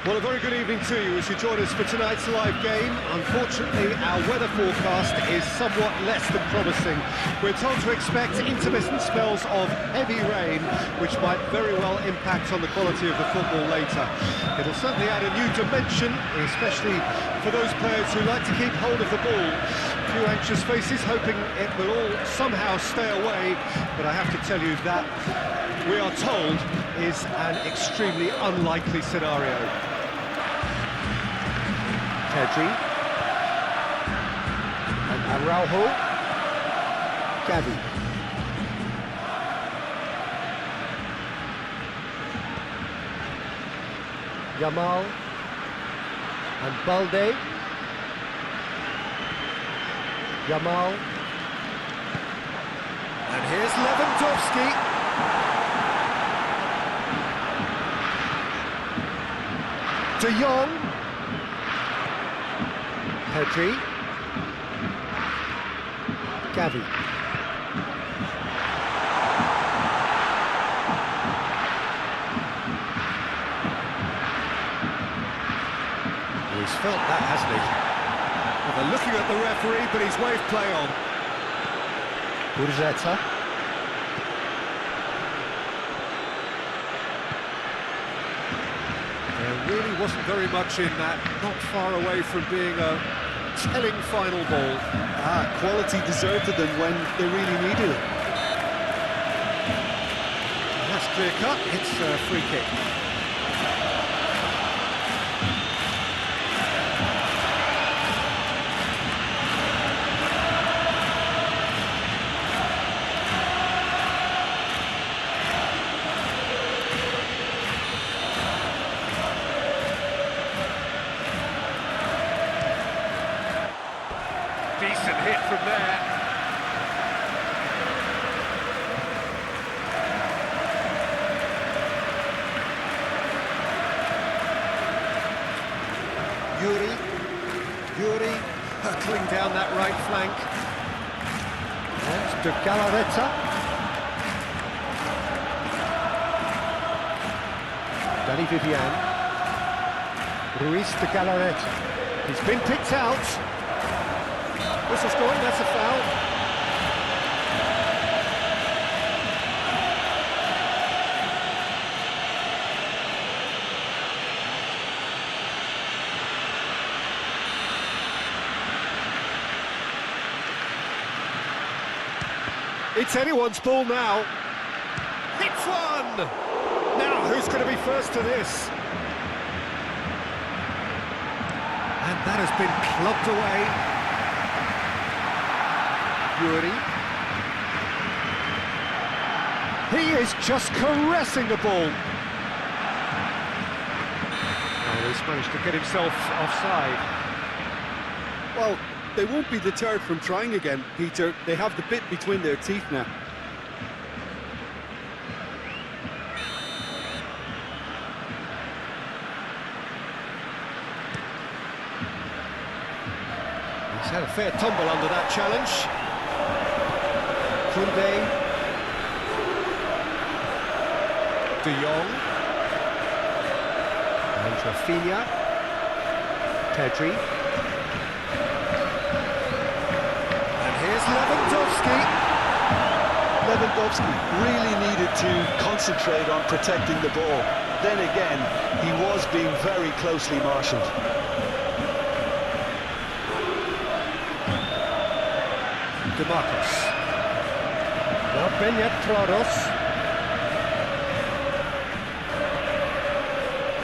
Well, a very good evening to you as you join us for tonight's live game. Unfortunately, our weather forecast is somewhat less than promising. We're told to expect intermittent spells of heavy rain, which might very well impact on the quality of the football later. It'll certainly add a new dimension, especially for those players who like to keep hold of the ball. A few anxious faces hoping it will all somehow stay away, but I have to tell you that we are told is an extremely unlikely scenario. Pedri and Araujo, Gavi, Yamal and Balde, Yamal, And here's Lewandowski. De Jong, Pedri, Gavi, He's felt that, hasn't he? Well, they're looking at the referee, but he's waved play on. Burzetta, There really wasn't very much in that, not far away from being a telling final ball. Quality deserted them when they really needed it. And that's clear cut, it's a free kick. Decent hit from there. Yuri hurtling down that right flank. and De Galarreta, Danny Vivian, Ruiz De Galarreta, He's been picked out. Whistle's going, that's a foul. It's anyone's ball now. Hits one! Now, who's going to be first to this? And that has been clubbed away. Yuri. He is just caressing the ball. Oh, he's managed to get himself offside. Well, they won't be deterred from trying again, Peter. They have the bit between their teeth now. He's had a fair tumble under that challenge. Koundé. De Jong. And Rafinha. Pedri. And here's Lewandowski. Lewandowski really needed to concentrate on protecting the ball. Then again, he was being very closely marshalled. DeMarcus. now Beñat Traoré,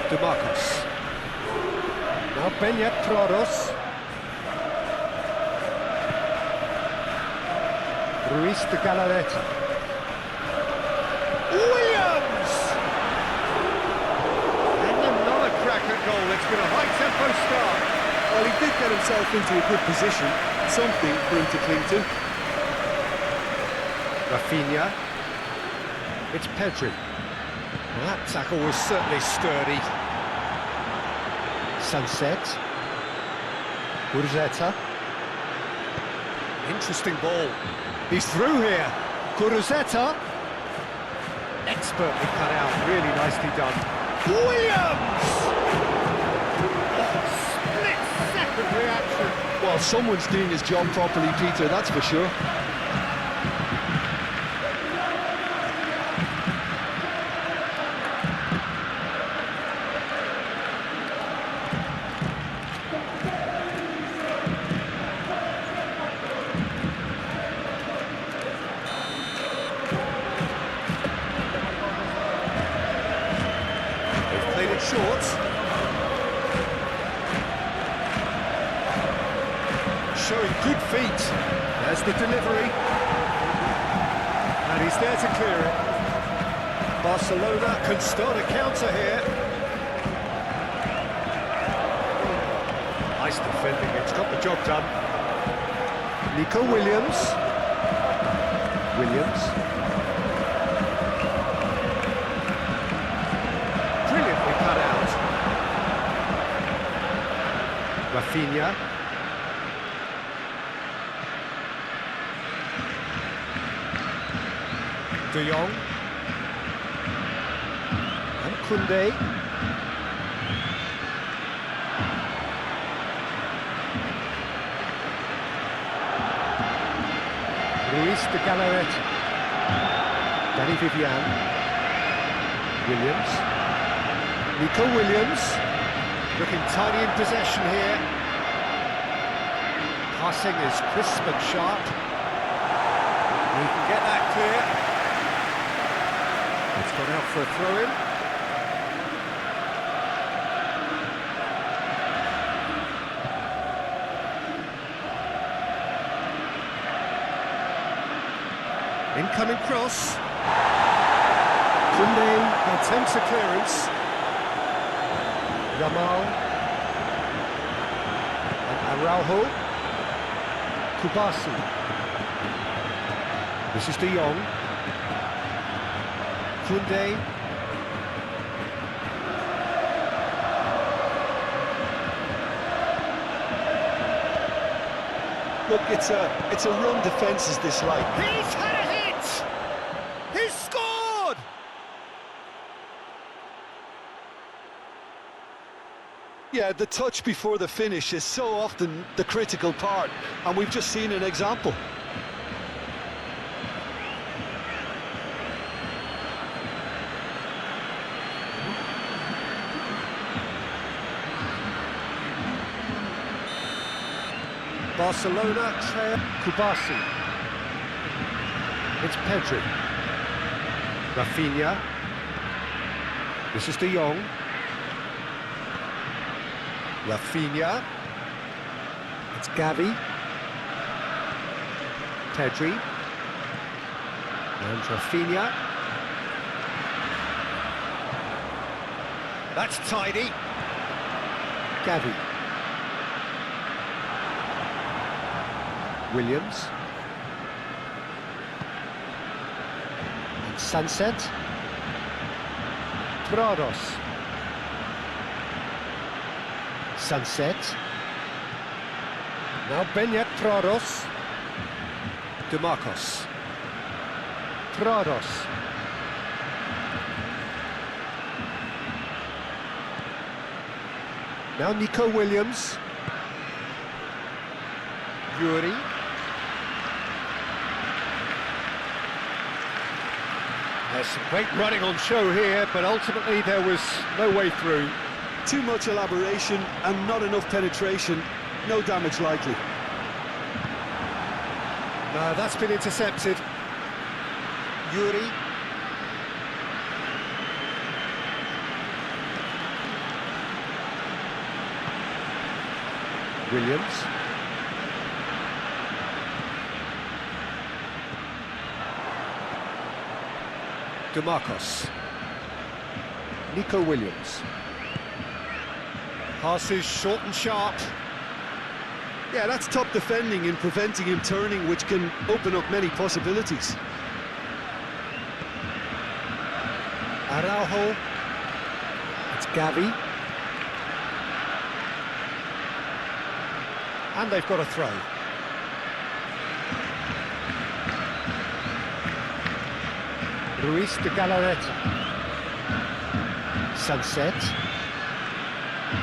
DeMarcus. now Beñat Traoré, Ruiz De Galarreta, Williams! And another cracker goal. It's been a high-tempo start. Well, he did get himself into a good position, something for him to cling to. Rafinha, It's Pedri. Well, that tackle was certainly sturdy. Sunset, Burzetta, Interesting ball. He's through here. Burzetta, Expertly cut out. Really nicely done. Williams! reaction. Well, someone's doing his job properly, Peter, that's for sure. Played it short. Showing good feet. There's the delivery. And he's there to clear it. Barcelona can start a counter here. Nice defending, it's got the job done. Nico Williams. Brilliantly cut out. Rafinha. De Jong. And Koundé. Ruiz de Galarreta. Danny Vivian. Williams. Nico Williams. Looking tidy in possession here. Passing is crisp and sharp. He can get that clear. It's gone out for a throw-in. Incoming cross. Koundé attempts a clearance. Yamal. And Araujo. Kubasi. This is De Jong. Koundé. Look, it's a run defence is this like. He's had a hit! He's scored! Yeah, the touch before the finish is so often the critical part, and we've just seen an example. Barcelona trail. Kubasi. It's Pedri. Rafinha. This is De Jong. Rafinha. It's Gavi. Pedri. And Rafinha. That's tidy. Gavi. Williams. And Sunset. Prados. Sunset. Now Benyat Prados. DeMarcos. Prados. Now Nico Williams. Yuri. There's some great running on show here, but ultimately there was no way through. Too much elaboration and not enough penetration. No damage likely. No, that's been intercepted. Yuri. Williams. DeMarcos. Nico Williams. Passes short and sharp. Yeah, that's top defending and preventing him turning, which can open up many possibilities. Araujo. It's Gavi. And they've got a throw. Ruiz de Galarreta. Sunset.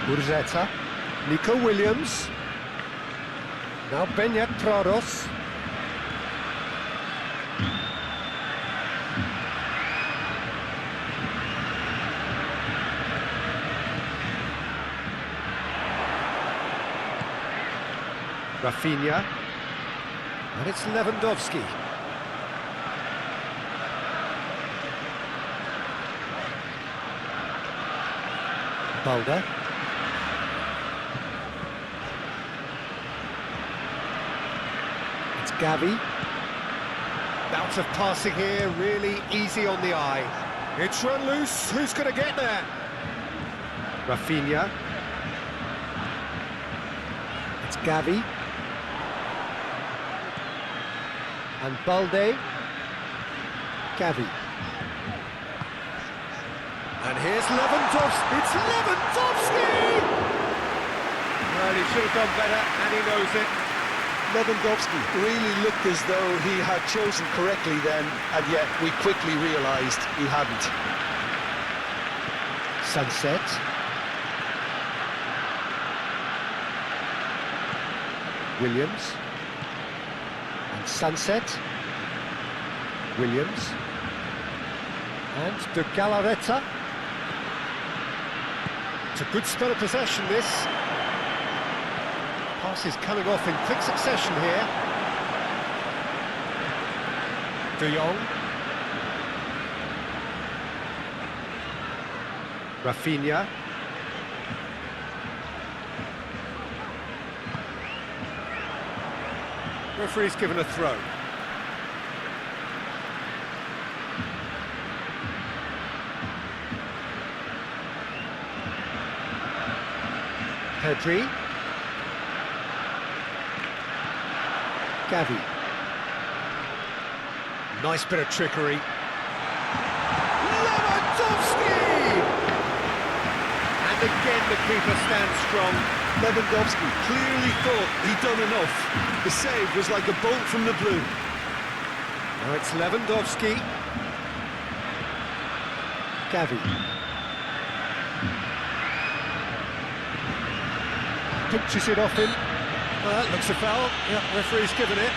Urzeta. Nico Williams. Now Beñat Prados. Rafinha. And it's Lewandowski. Balda. It's Gavi. Bout of passing here, really easy on the eye. It's run loose, who's going to get there? Rafinha. It's Gavi. And Balde. Gavi. And here's Lewandowski. It's Lewandowski! Well, he should have done better, and he knows it. Lewandowski really looked as though he had chosen correctly then, and yet we quickly realised he hadn't. Sunset. Williams. And Sunset. Williams. And De Galarreta. It's a good spell of possession, this. Passes coming off in quick succession here. De Jong. Rafinha. Referee's given a throw. Pedri. Gavi. Nice bit of trickery. Lewandowski! And again the keeper stands strong. Lewandowski clearly thought he'd done enough. The save was like a bolt from the blue. Now it's Lewandowski. Gavi. Pinches it off him. Well, that looks a foul. Yeah, referee's given it.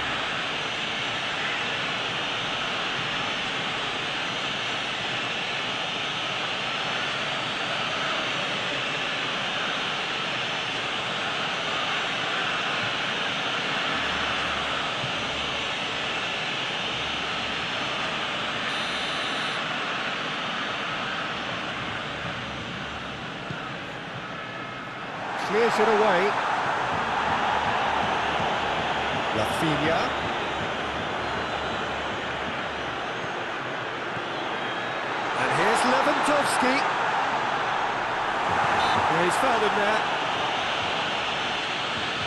Clears it away. Rafinha. And here's Lewandowski. Yeah, he's fouled him there.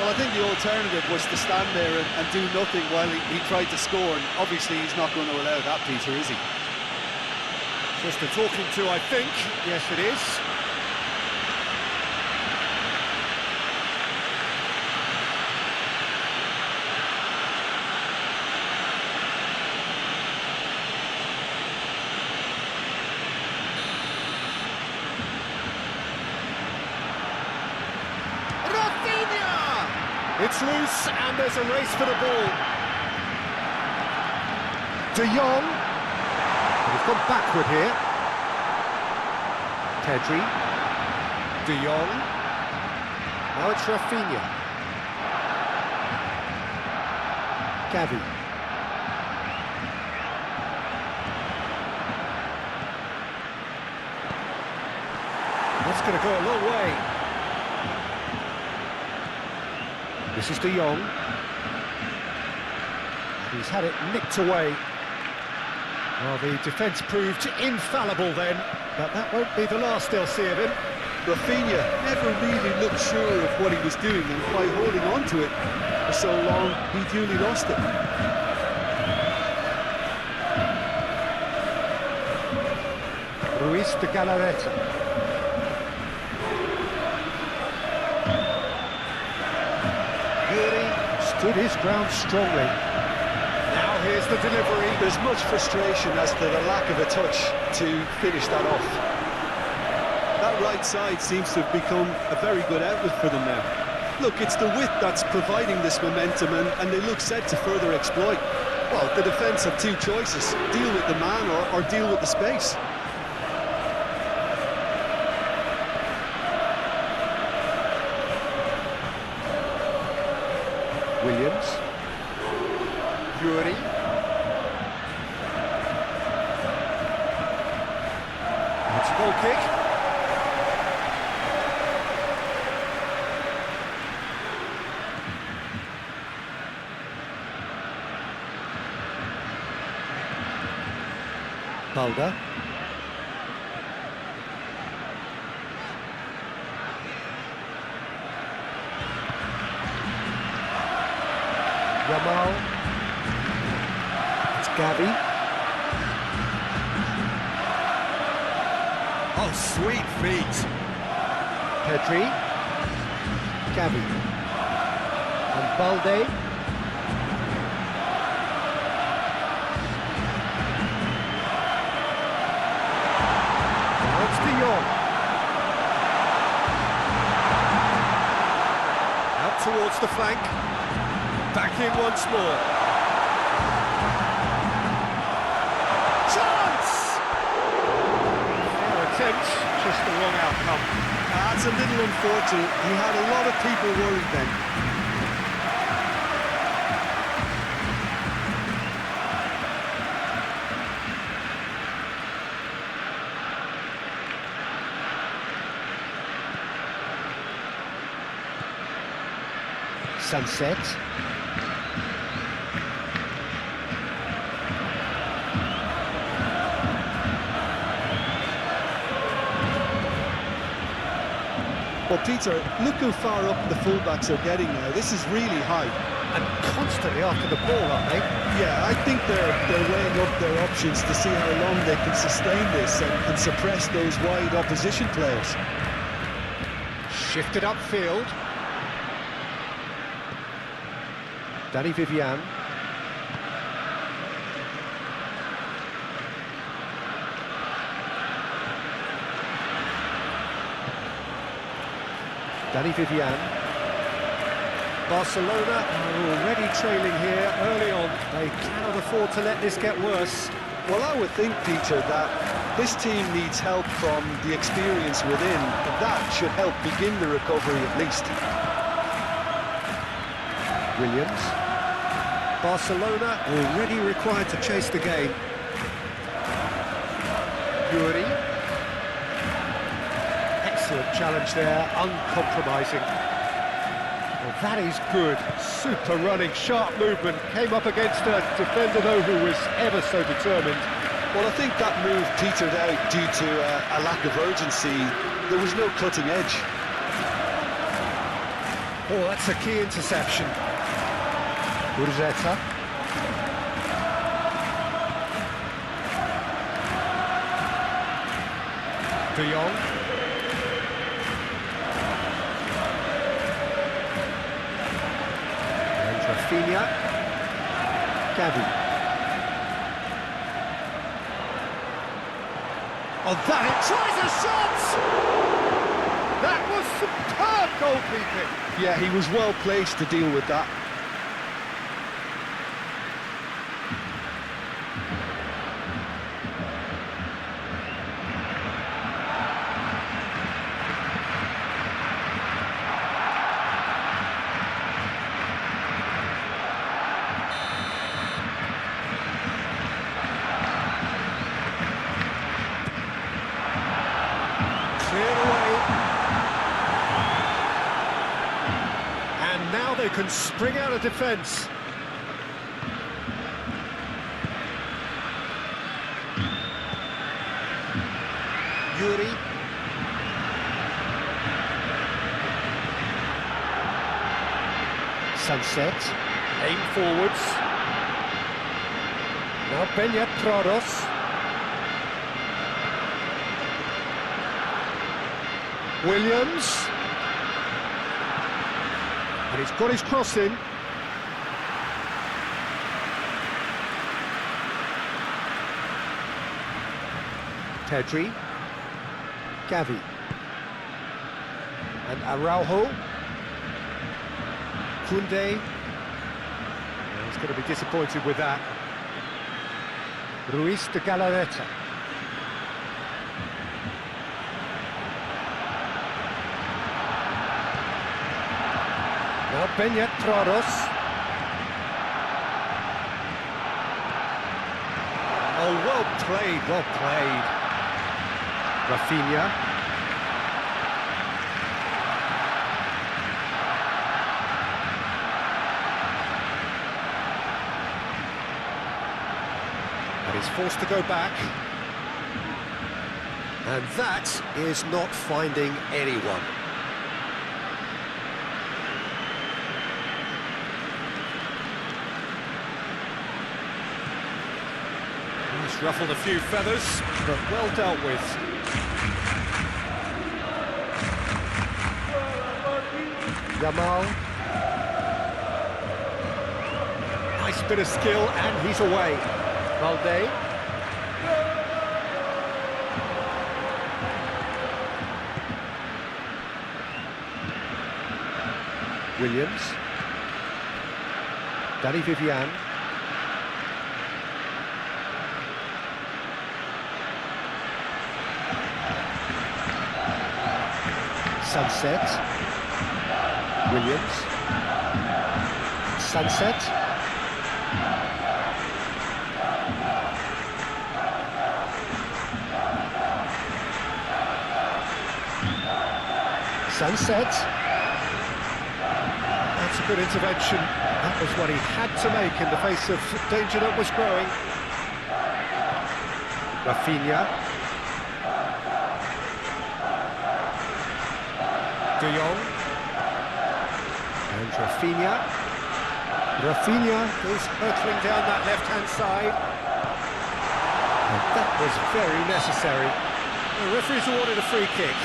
Well, I think the alternative was to stand there and do nothing while he tried to score, and obviously he's not going to allow that, Peter, is he? Just a talking to, I think. Yes, it is. It's loose, and there's a race for the ball. De Jong. He's gone backward here. Pedri. De Jong. Now it's Rafinha. Gavi. That's going to go a long way. This is De Jong. He's had it nicked away. Well, the defence proved infallible then, but that won't be the last they'll see of him. Rafinha never really looked sure of what he was doing, and by holding on to it for so long, he duly lost it. Ruiz de Galarreta. Stood his ground strongly. Now here's the delivery. There's much frustration as to the lack of a touch to finish that off. That right side seems to have become a very good outlet for them now. Look, it's the width that's providing this momentum, and they look set to further exploit. Well, the defence have two choices: deal with the man or deal with the space. Williams. Yuri. It's a goal kick. Balda. Yamal. It's Gavi. Oh, sweet feet. Pedri. Gavi. And Balde. Now it's De Jong. Out towards the flank. Back in once more. Chance! Fair attempt, just the wrong outcome. That's a little unfortunate. He had a lot of people worried then. Sunset. Well, Peter, look how far up the fullbacks are getting now. This is really high. And constantly after the ball, aren't they? Yeah, I think they're weighing up their options to see how long they can sustain this and suppress those wide opposition players. Shifted upfield. Danny Vivian. Danny Vivian. Barcelona are already trailing here early on. They cannot afford to let this get worse. Well, I would think, Peter, that this team needs help from the experience within, and that should help begin the recovery at least. Williams. Barcelona already required to chase the game. Yuri. Excellent challenge there, uncompromising. Well, that is good. Super running, sharp movement. Came up against a defender, though, who was ever so determined. Well, I think that move petered out due to a lack of urgency. There was no cutting edge. Oh, that's a key interception. Urzeta. De Jong. And Rafinha. Gavi. Oh, that it tries a shot! That was superb goalkeeping. Yeah, he was well placed to deal with that. And now they can spring out of defence. Yuri. Sunset. Aim forwards. Now Peña Prados. Williams. And he's got his cross in. Pedri. Gavi. And Araujo. Koundé. He's going to be disappointed with that. Ruiz de Galarreta. Now Beñat Traros. Oh, well played, well played. Rafinha. And he's forced to go back. And that is not finding anyone. He's ruffled a few feathers, but well dealt with. Yamal. Nice bit of skill, and he's away. Valde. Williams. Danny Vivian. Sunset. Williams. Sunset. Sunset. That's a good intervention. That was what he had to make in the face of danger that was growing. Rafinha. De Jong. And Rafinha. Rafinha is hurtling down that left-hand side. And that was very necessary. The referee's awarded a free kick.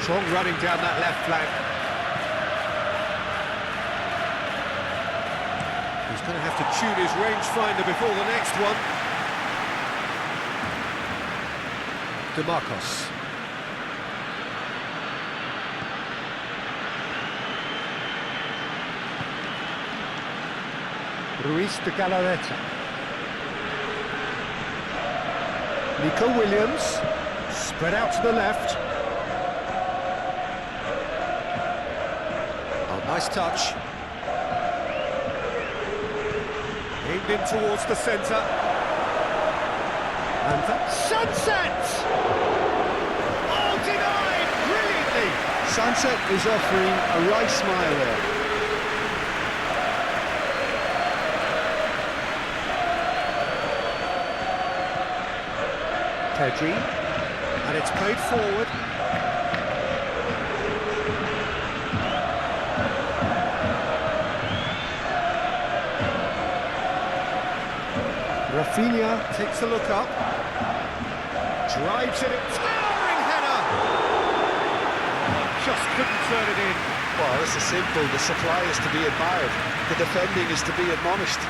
Strong running down that left flank. He's going to have to tune his rangefinder before the next one. DeMarcos. Ruiz de Galarreta. Nico Williams. Spread out to the left. Nice touch. Aimed in towards the centre. And that Sunset! Oh, denied! Brilliantly! Sunset is offering a right smile there. Pedri. And it's played forward. Rafinha takes a look up, drives it, towering header! Just couldn't turn it in. Well, this is simple. The supply is to be admired. The defending is to be admonished.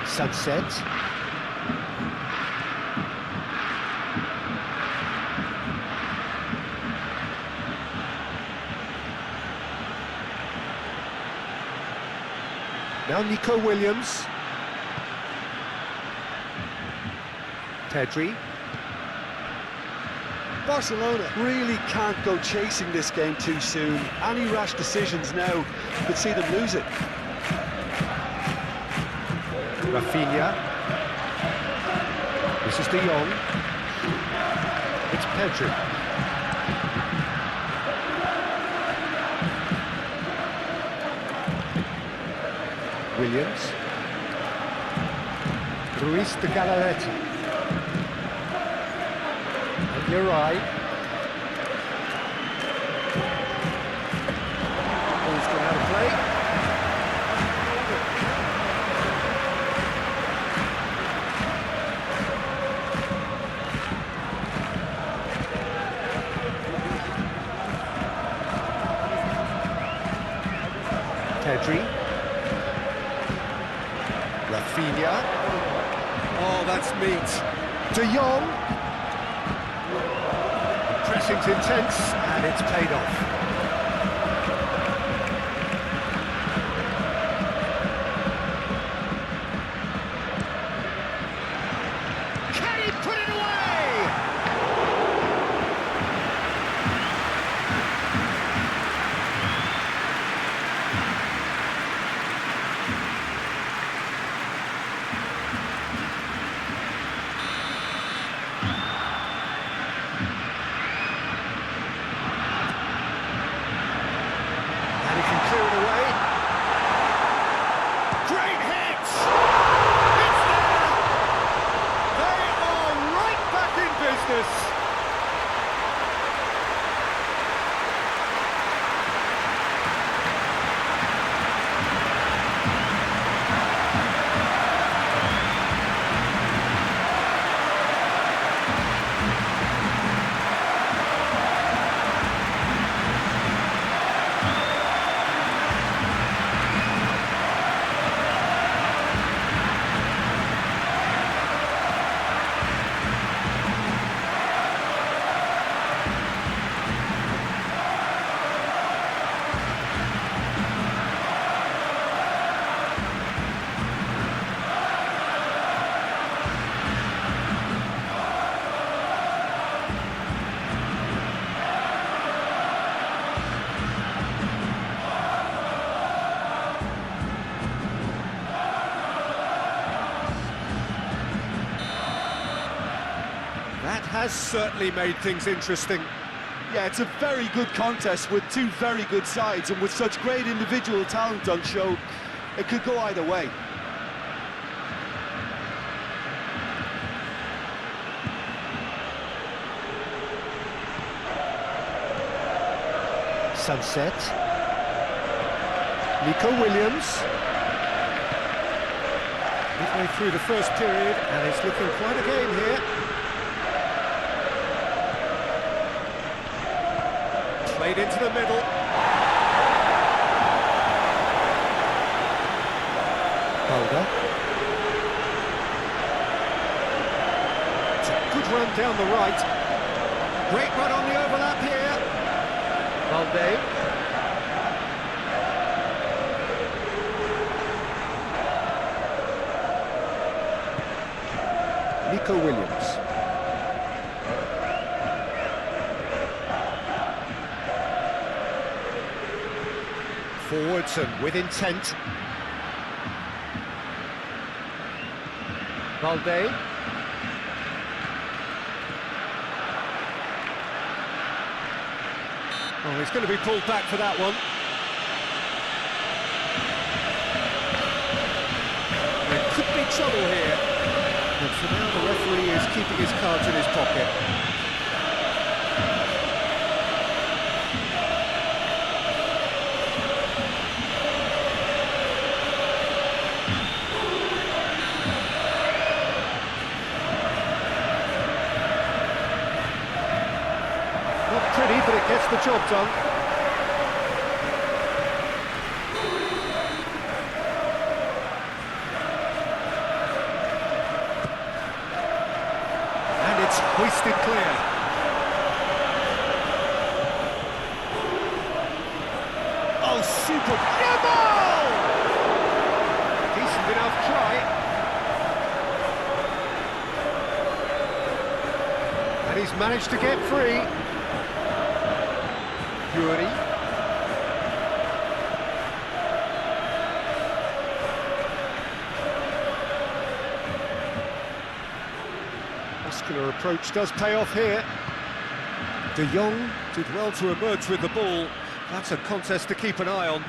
Sunset. Now Nico Williams. Pedri. Barcelona really can't go chasing this game too soon. Any rash decisions now could see them lose it. Rafinha. This is De Jong. It's Pedri. Williams. Ruiz de Galarreta. And Uri. Ball's gone out of play. Pedri. Rafinha. Oh, that's meat. De Jong. The pressing's intense, and it's paid off. Can he put it away? Clear it away. Great hit! It's there! They are right back in business. That has certainly made things interesting. Yeah, it's a very good contest with two very good sides, and with such great individual talent on show, it could go either way. Sunset. Nico Williams. Midway through the first period, and it's looking quite a game here. Played into the middle. Holder. It's a good run down the right. Great run on the overlap here. Valde. Nico Williams. Forwards and with intent. Valde. Oh, he's going to be pulled back for that one. There could be trouble here. But for now, the referee is keeping his cards in his pocket. Not pretty, but it gets the job done. And it's hoisted clear. Oh, super! Yeah, ball! Decent enough try. And he's managed to get free. Uri. approach does pay off here. De Jong did well to emerge with the ball. That's a contest to keep an eye on.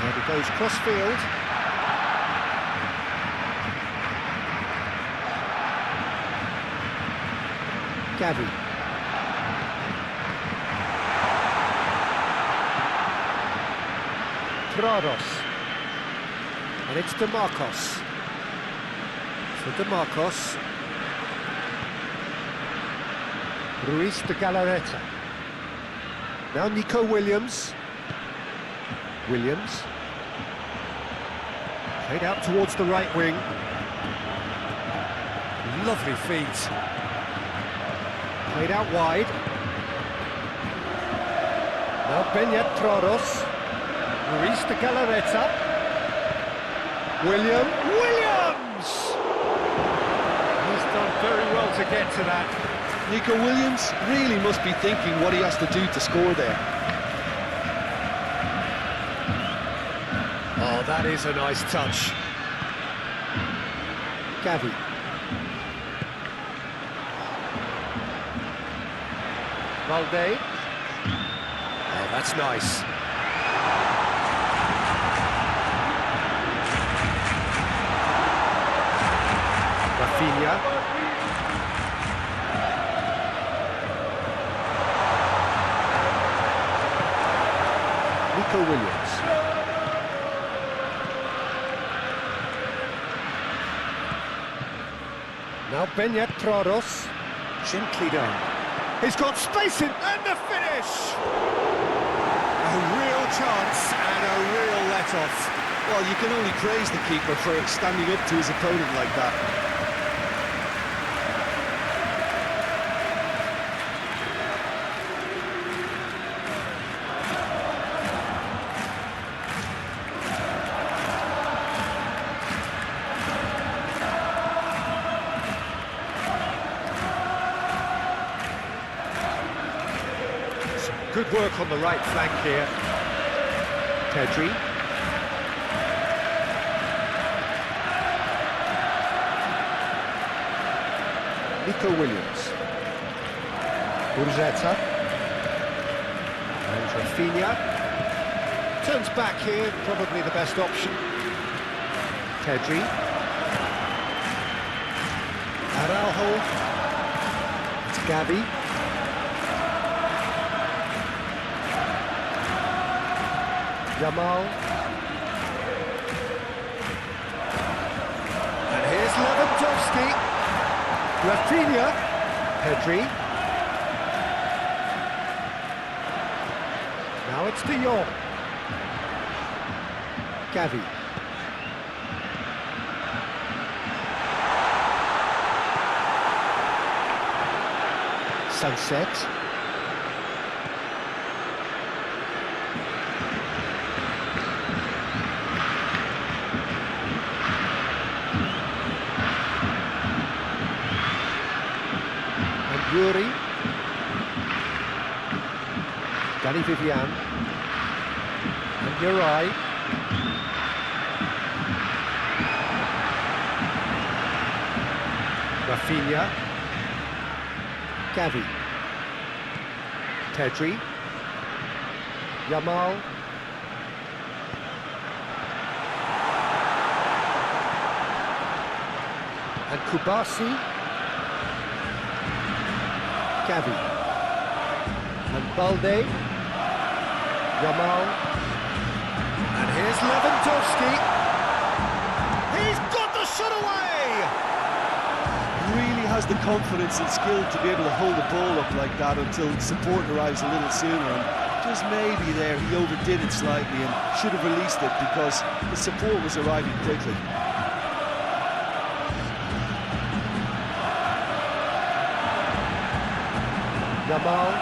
And it goes cross-field. Gavi. Trados. And it's DeMarcos. For DeMarcos. Ruiz de Galarreta. Now Nico Williams. Williams. Played out towards the right wing. Lovely feet. Played out wide. Now Beñat Trados. Ruiz de Galarreta. Williams! He's done very well to get to that. Nico Williams really must be thinking what he has to do to score there. Oh, that is a nice touch. Gavi. Valde. Oh, that's nice. Rafinha. Nico Williams. Now Beñat Trados. Gently done. He's got space in, and the finish! A real chance and a real let-off. Well, you can only praise the keeper for standing up to his opponent like that. Good work on the right flank here. Pedri. Nico Williams. Urzeta. And Rafinha. Turns back here, probably the best option. Pedri. Araujo. It's Gavi. Yamal. And here's Lewandowski. Rafinha. Pedri. Now it's De Jong. Gavi. Sunset. Yuri. Danny Vivian. And Uri. Rafinha. Gavi. Pedri. Yamal. And Kubasi. Gavi. And Balde. Yamal. And here's Lewandowski. He's got the shot away! Really has the confidence and skill to be able to hold the ball up like that until support arrives a little sooner. And just maybe there he overdid it slightly and should have released it because the support was arriving quickly. Yamal.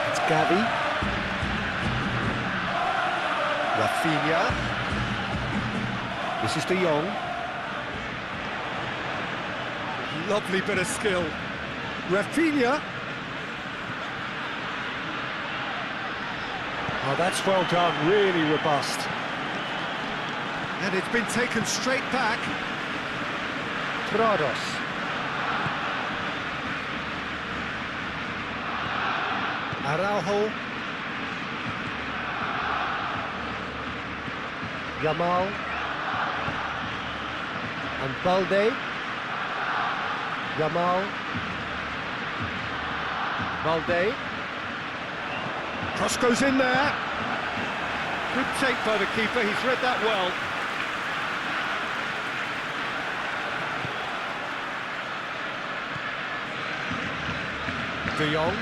It's Gavi. Rafinha. This is De Jong. Lovely bit of skill. Rafinha. Oh, that's well done, really robust. And it's been taken straight back. Trados. Araujo. Yamal. And Balde. Yamal. Balde. Cross goes in there. Good take by the keeper, he's read that well. De Jong.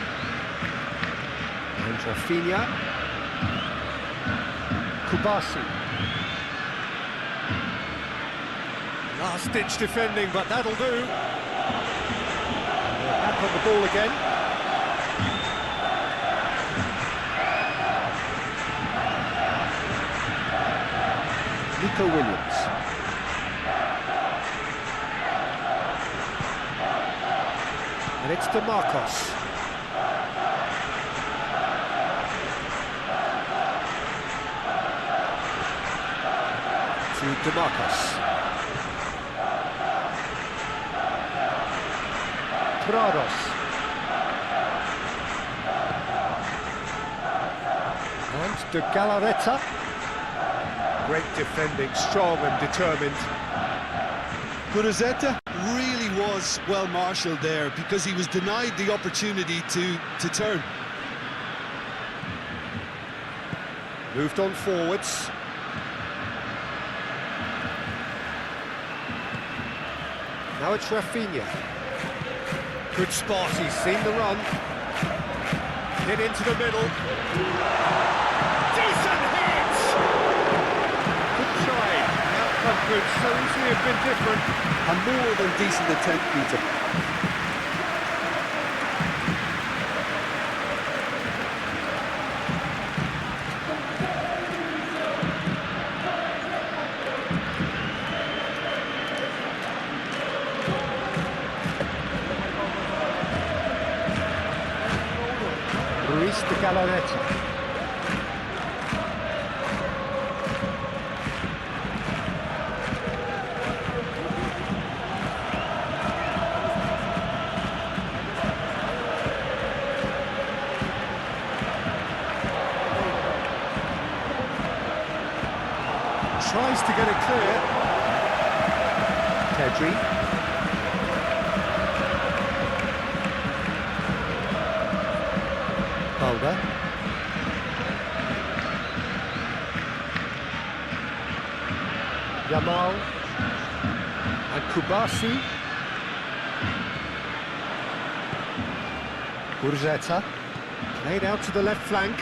And Rafinha. Kubasi. Last-ditch defending, but that'll do. Back on the ball again. Nico Williams. And it's DeMarcos. To DeMarcos. Trados. And De Galarreta. Great defending, strong and determined. Gurazeta really was well marshalled there because he was denied the opportunity to turn. Moved on forwards. Now it's Rafinha. Good spot, he's seen the run. Hit into the middle. Decent hit! Good try. The outcome could so easily have been different. A more than decent attempt, Peter. Luis De Galarreta. Tries to get it clear. Pedri. Balde. Yamal. And Kubasi. Gurzeta. Played out to the left flank.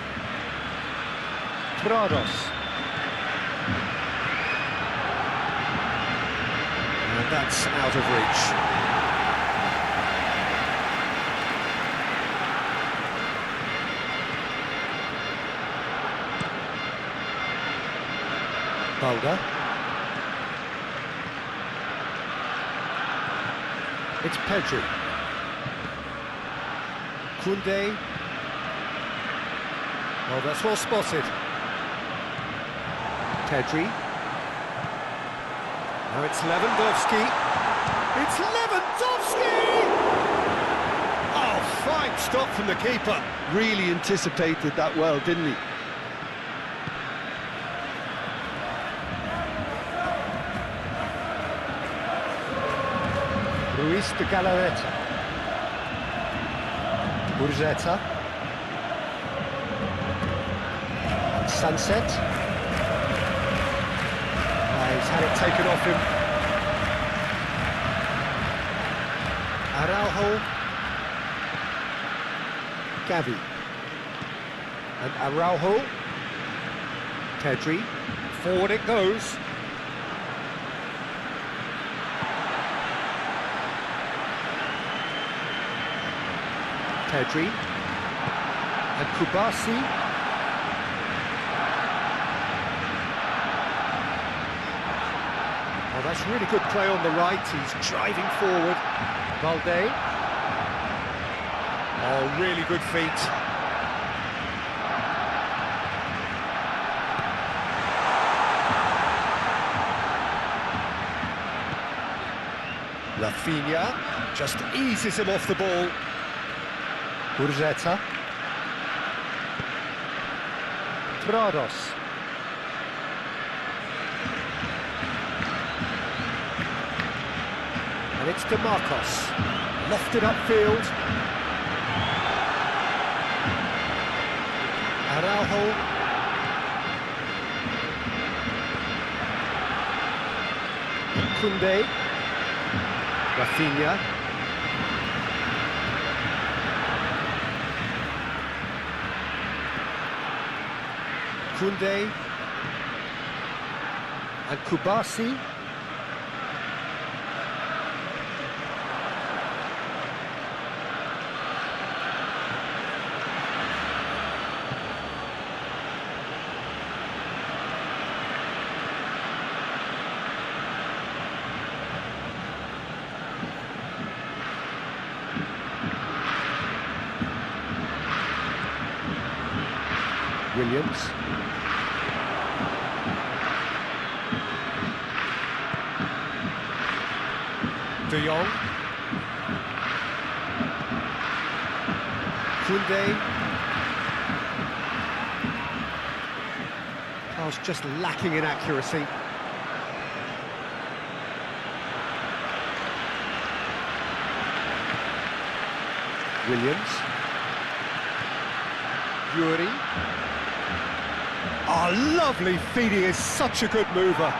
Trados. And that's out of reach. Balde. It's Pedri. Koundé. Oh, that's well spotted. Pedri. Now it's Lewandowski. It's Lewandowski! Oh, fine stop from the keeper. Really anticipated that well, didn't he? Luis De Galarreta. Gurzeta. Sunset. He's had it taken off him. Araujo. Gavi. And Araujo. Pedri. Forward it goes. Pedri. And Kubasi. That's really good play on the right. He's driving forward. Valde. Oh, really good feet. Rafinha just eases him off the ball. Gurzeta. Prados. And it's DeMarcos. Lofted upfield. Araujo. Koundé. Rafinha. Koundé. And Kubasi. Williams. De Jong. Koundé. Carl's just lacking in accuracy. Williams. Yuri. Oh, lovely feeding, is such a good mover.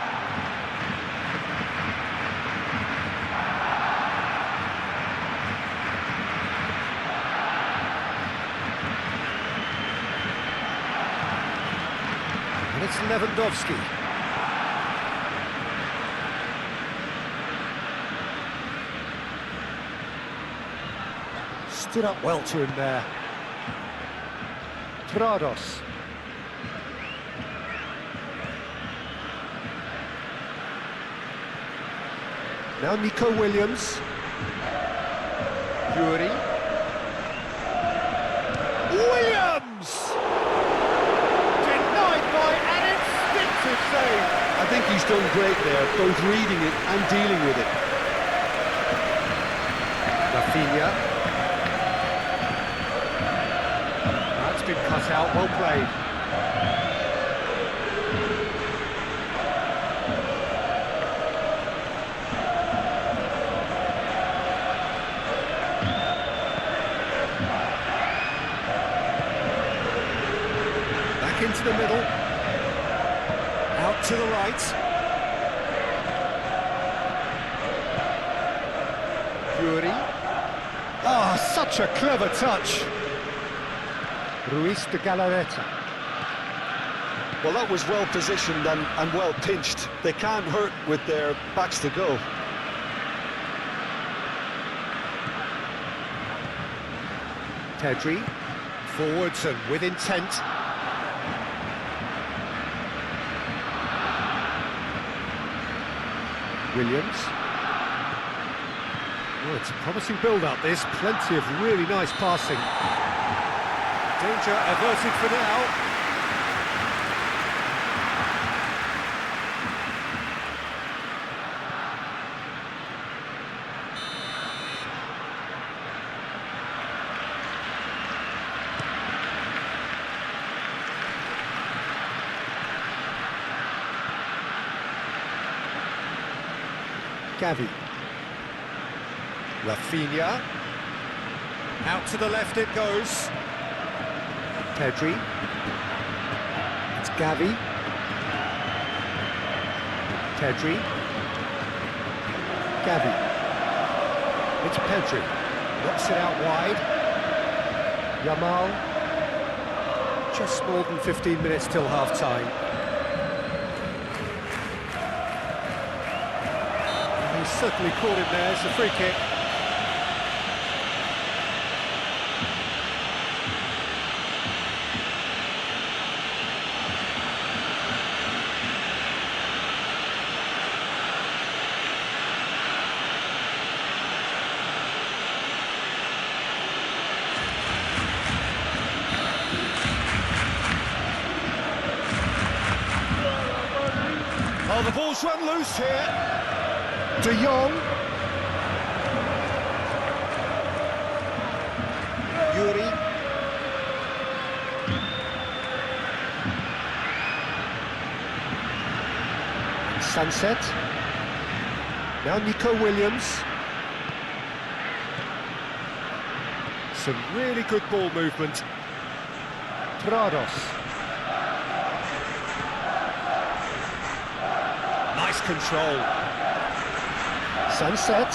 And it's Lewandowski. Stood up well to him there. Prados. Now Nico Williams. Yuri. Williams! Denied by an instinctive save. I think he's done great there, both reading it and dealing with it. Rafinha. That's been cut out, well played. Into the middle, out to the right. Yuri. Ah, such a clever touch. Ruiz de Galarreta. Well, that was well positioned and well pinched. They can't hurt with their backs to go. Pedri, forwards and with intent. Williams. Oh, it's a promising build-up, this. Plenty of really nice passing. Danger averted for now. Gavi. Rafinha. Out to the left it goes. Pedri. It's Gavi. Pedri. Gavi. It's Pedri. Knocks it out wide. Yamal. Just more than 15 minutes till half-time. Certainly caught him there. It's a free kick. ball's run loose here. De Jong. Yuri. Sunset. Now Nico Williams. Some really good ball movement. Prados. Nice control. Sunset.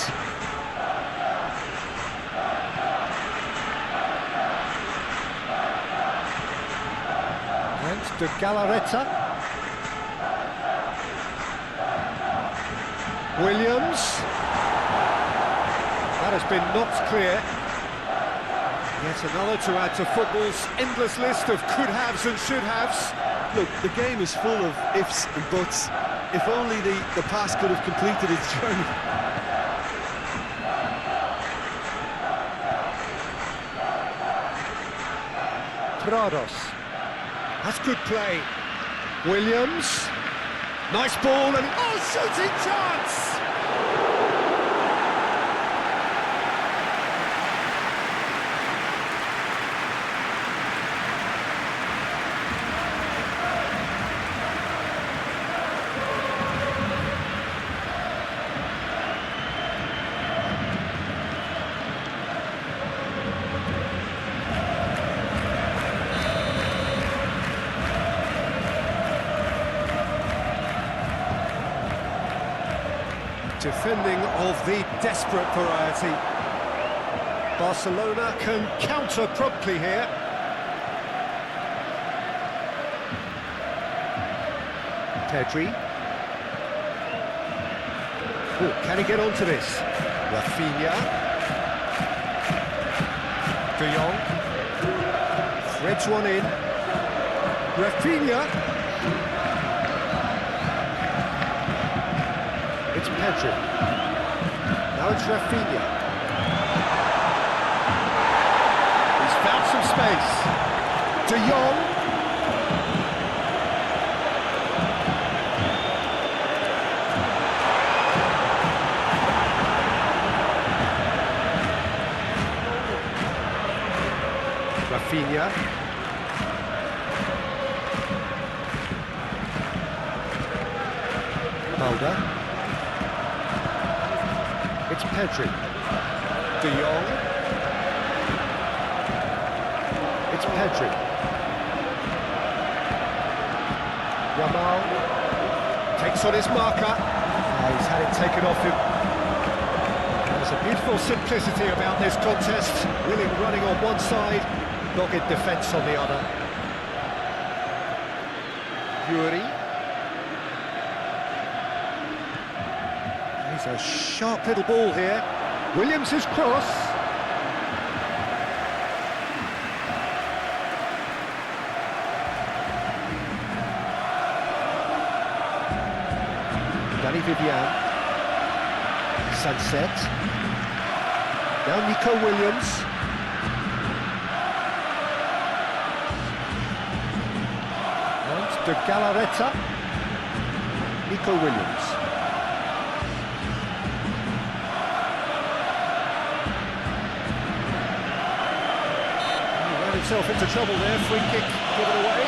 And De Galarreta. Williams. That has been knocked clear. Yet another to add to football's endless list of could-haves and should-haves. Look, the game is full of ifs and buts. If only the pass could have completed its journey. Prados. That's good play. Williams. Nice ball and... oh, shooting chance! Defending of the desperate variety. Barcelona can counter promptly here. Pedri. Oh, can he get onto this? Rafinha. De Jong. Threads one in. Rafinha. It's Pedri. Now it's Rafinha. He's found some space. De Jong. Rafinha. Mulder. It's Pedri. De Jong. It's Pedri. Yamal takes on his marker. Oh, he's had it taken off him. There's a beautiful simplicity about this contest. Willing running on one side, dogged defence on the other. Yuri. It's a sharp little ball here. Williams' cross. Danny Vivian. Sunset. Now Nico Williams. And De Galarreta. Nico Williams. Himself into trouble there, free kick given away.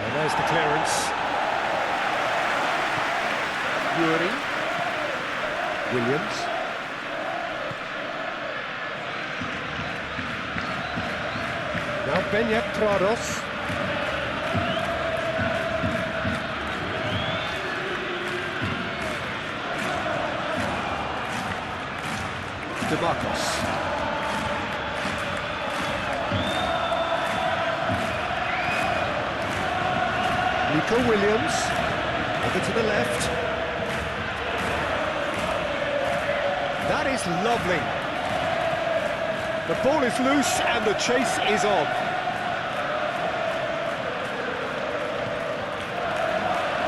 And there's the clearance. Yuri. Williams. Now Beñat Prados. DeMarcos. Nico Williams. Over to the left. That is lovely. The ball is loose and the chase is on.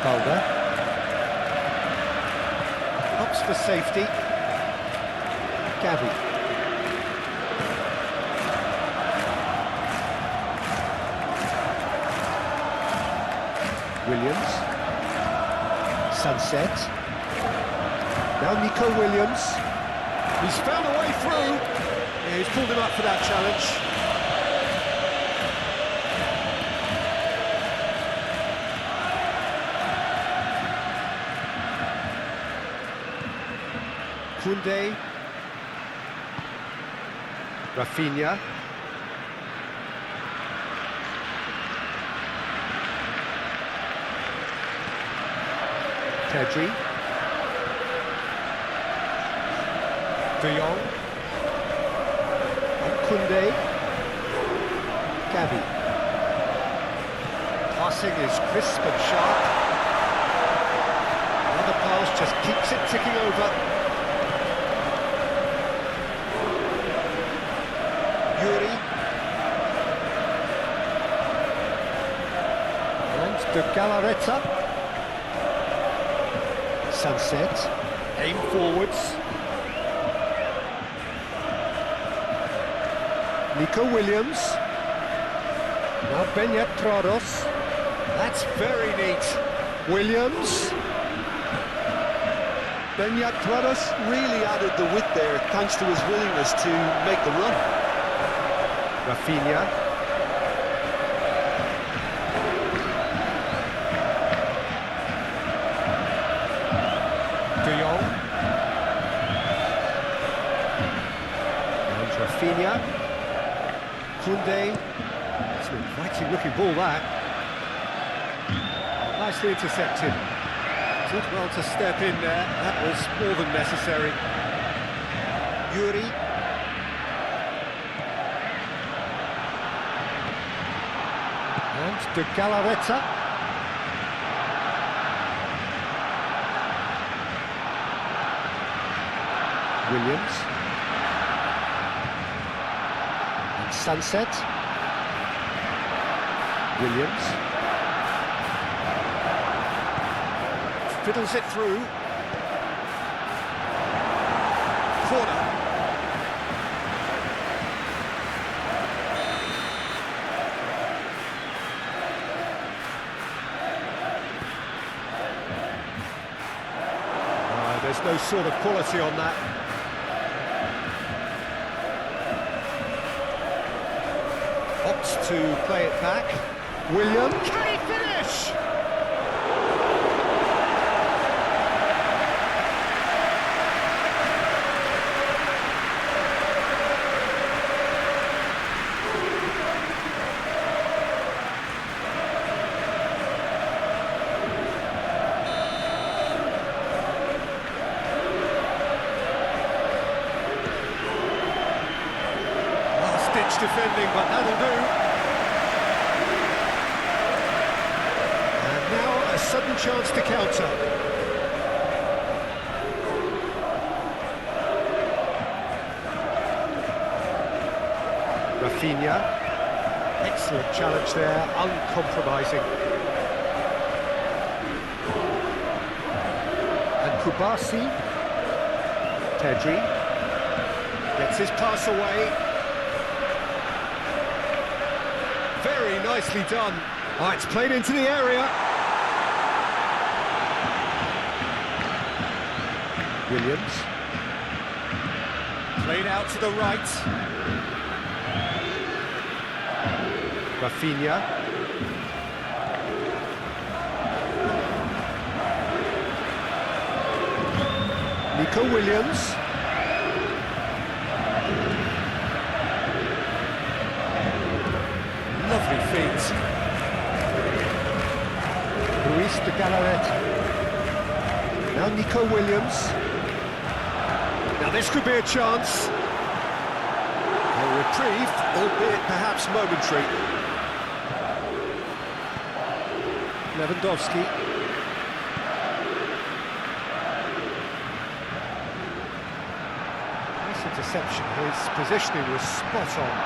Balder. Opts for safety. Gavi. Williams. Sunset. Now Nico Williams. He's found a way through. Yeah, he's pulled him up for that challenge. Koundé. Rafinha. Pedri. De Jong. And Koundé. Gavi. Passing is crisp and sharp. Another pass just keeps it ticking over. Yuri. And De Galarreta. Sunset. Aim forwards. Nico Williams. Now Beñat Prados. That's very neat. Williams. Beñat Prados really added the width there thanks to his willingness to make the run. Rafinha. De Jong. And Rafinha. Koundé. It's an inviting looking ball, that. Nicely intercepted. Did well to step in there. That was more than necessary. Yuri. And De Galarreta. Williams. And Sunset. Williams. Fiddles it through. Corner. There's no sort of quality on that. Opts to play it back. William, can he finish? Last-ditch defending, but that'll do. A sudden chance to counter. Rafinha. Excellent challenge there, uncompromising. And Kubasi. Pedri. Gets his pass away. Very nicely done. Oh, it's played into the area. Williams. Played out to the right. Rafinha. Nico Williams. Lovely feet. Luis de Galarreta. Now Nico Williams. Now this could be a chance. A reprieve, albeit perhaps momentary. Lewandowski. Nice interception. His positioning was spot on.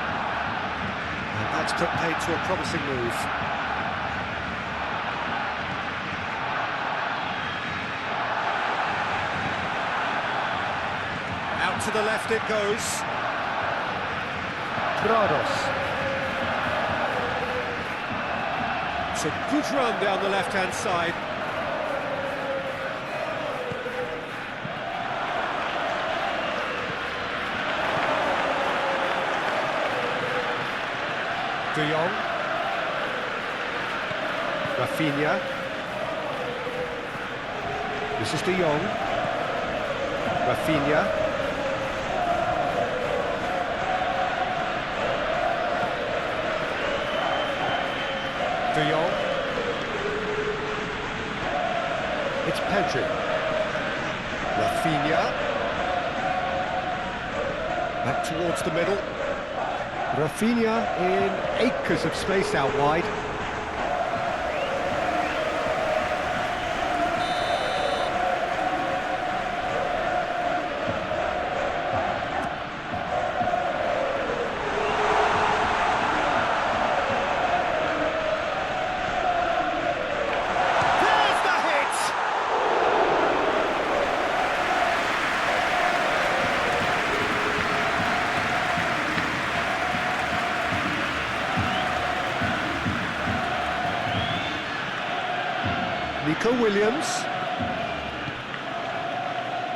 And that's put paid to a promising move. Out to the left it goes. It's a good run down the left-hand side. De Jong. Rafinha. This is De Jong. Rafinha. De Jong. It's Pedri. Rafinha. Back towards the middle. Rafinha in acres of space out wide. There's the hit! Nico Williams,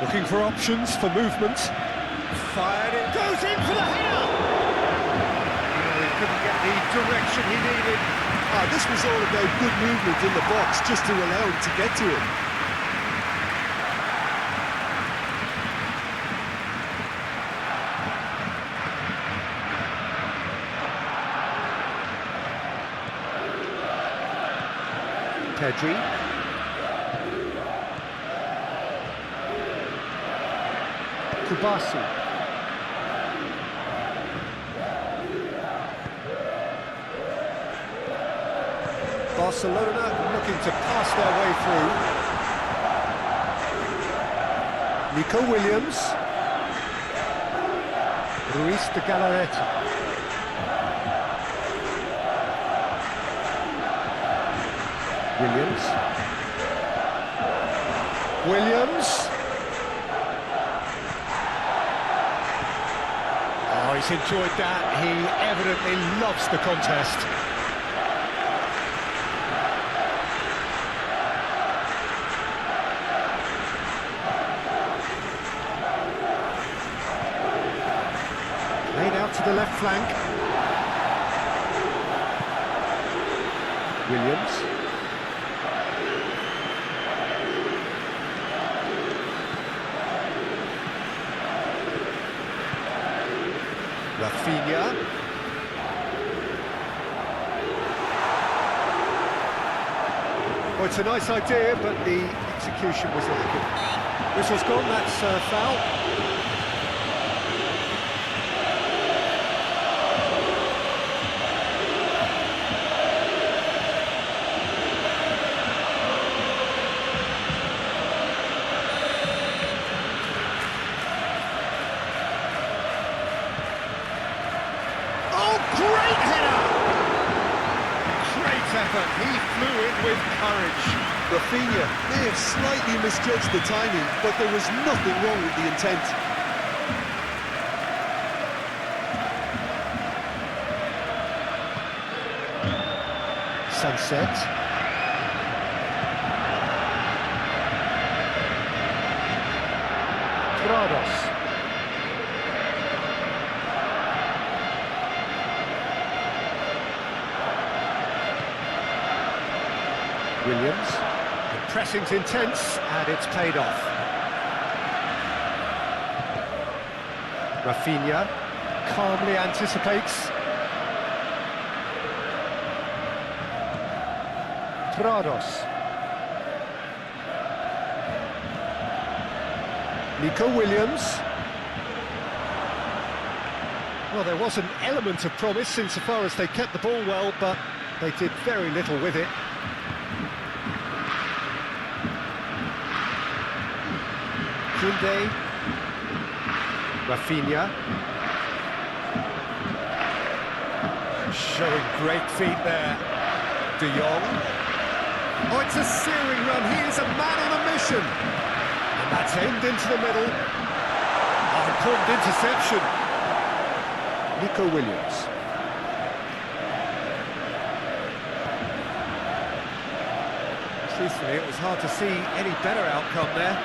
looking for options for movement. Fired, it goes in for the header! Oh, he couldn't get the direction he needed. This was all about good movement in the box, just to allow him to get to it. Pedri. Kubasi. Barcelona looking to pass their way through. Nico Williams. Ruiz de Galarreta. Williams. Oh, he's enjoyed that. He evidently loves the contest. Played out to the left flank. Williams. Rafinha. Well, it's a nice idea, but the execution was lacking. Whistle's gone, that's a foul. Great header! Great effort, he flew in with courage. Rafinha may have slightly misjudged the timing, but there was nothing wrong with the intent. Sunset. Prados. Williams. The pressing's intense, and it's paid off. Rafinha calmly anticipates. Prados. Nico Williams. Well, there was an element of promise insofar as they kept the ball well, but they did very little with it. Kunde. Rafinha. Showing great feet there. De Jong. Oh, it's a searing run. He is a man on a mission. And that's aimed into the middle. Oh, important interception. Nico Williams. Truthfully, it was hard to see any better outcome there.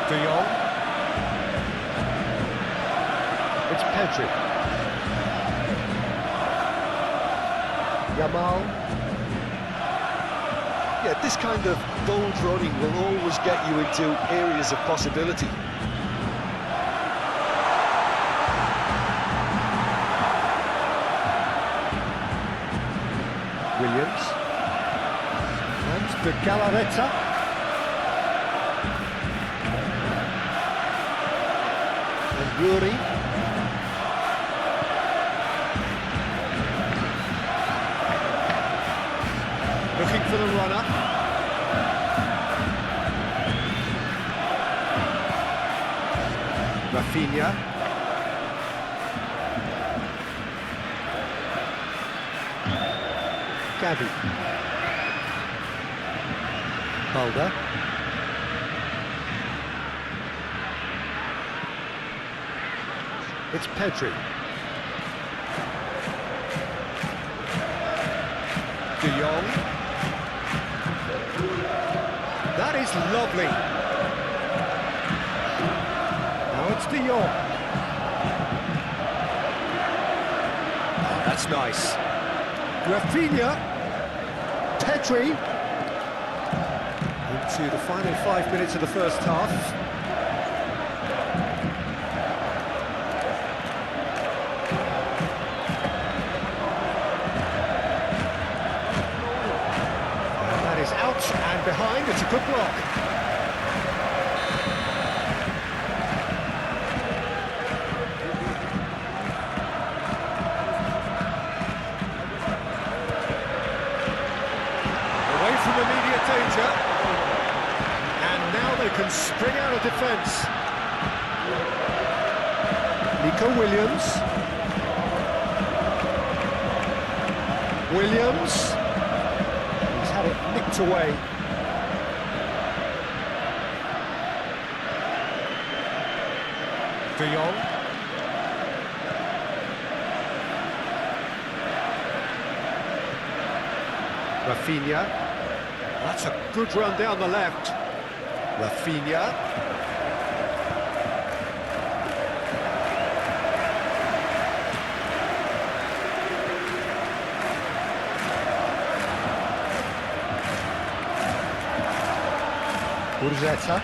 De Jong. It's Pedri. Yamal. Yeah, this kind of bold running will always get you into areas of possibility. Williams. And De Galarreta. And Yuri. Looking for the runner. Rafinha. Gavi. Balda. It's Pedri. De Jong. That is lovely. Now it's De Jong. Oh, that's nice. Rafinha. Pedri. Into the final 5 minutes of the first half. And behind, it's a good block. Away from immediate danger. And now they can spring out of defence. Nico Williams. Williams. Had it nicked away. De Jong. Rafinha. That's a good run down the left. Rafinha. Gurzetta.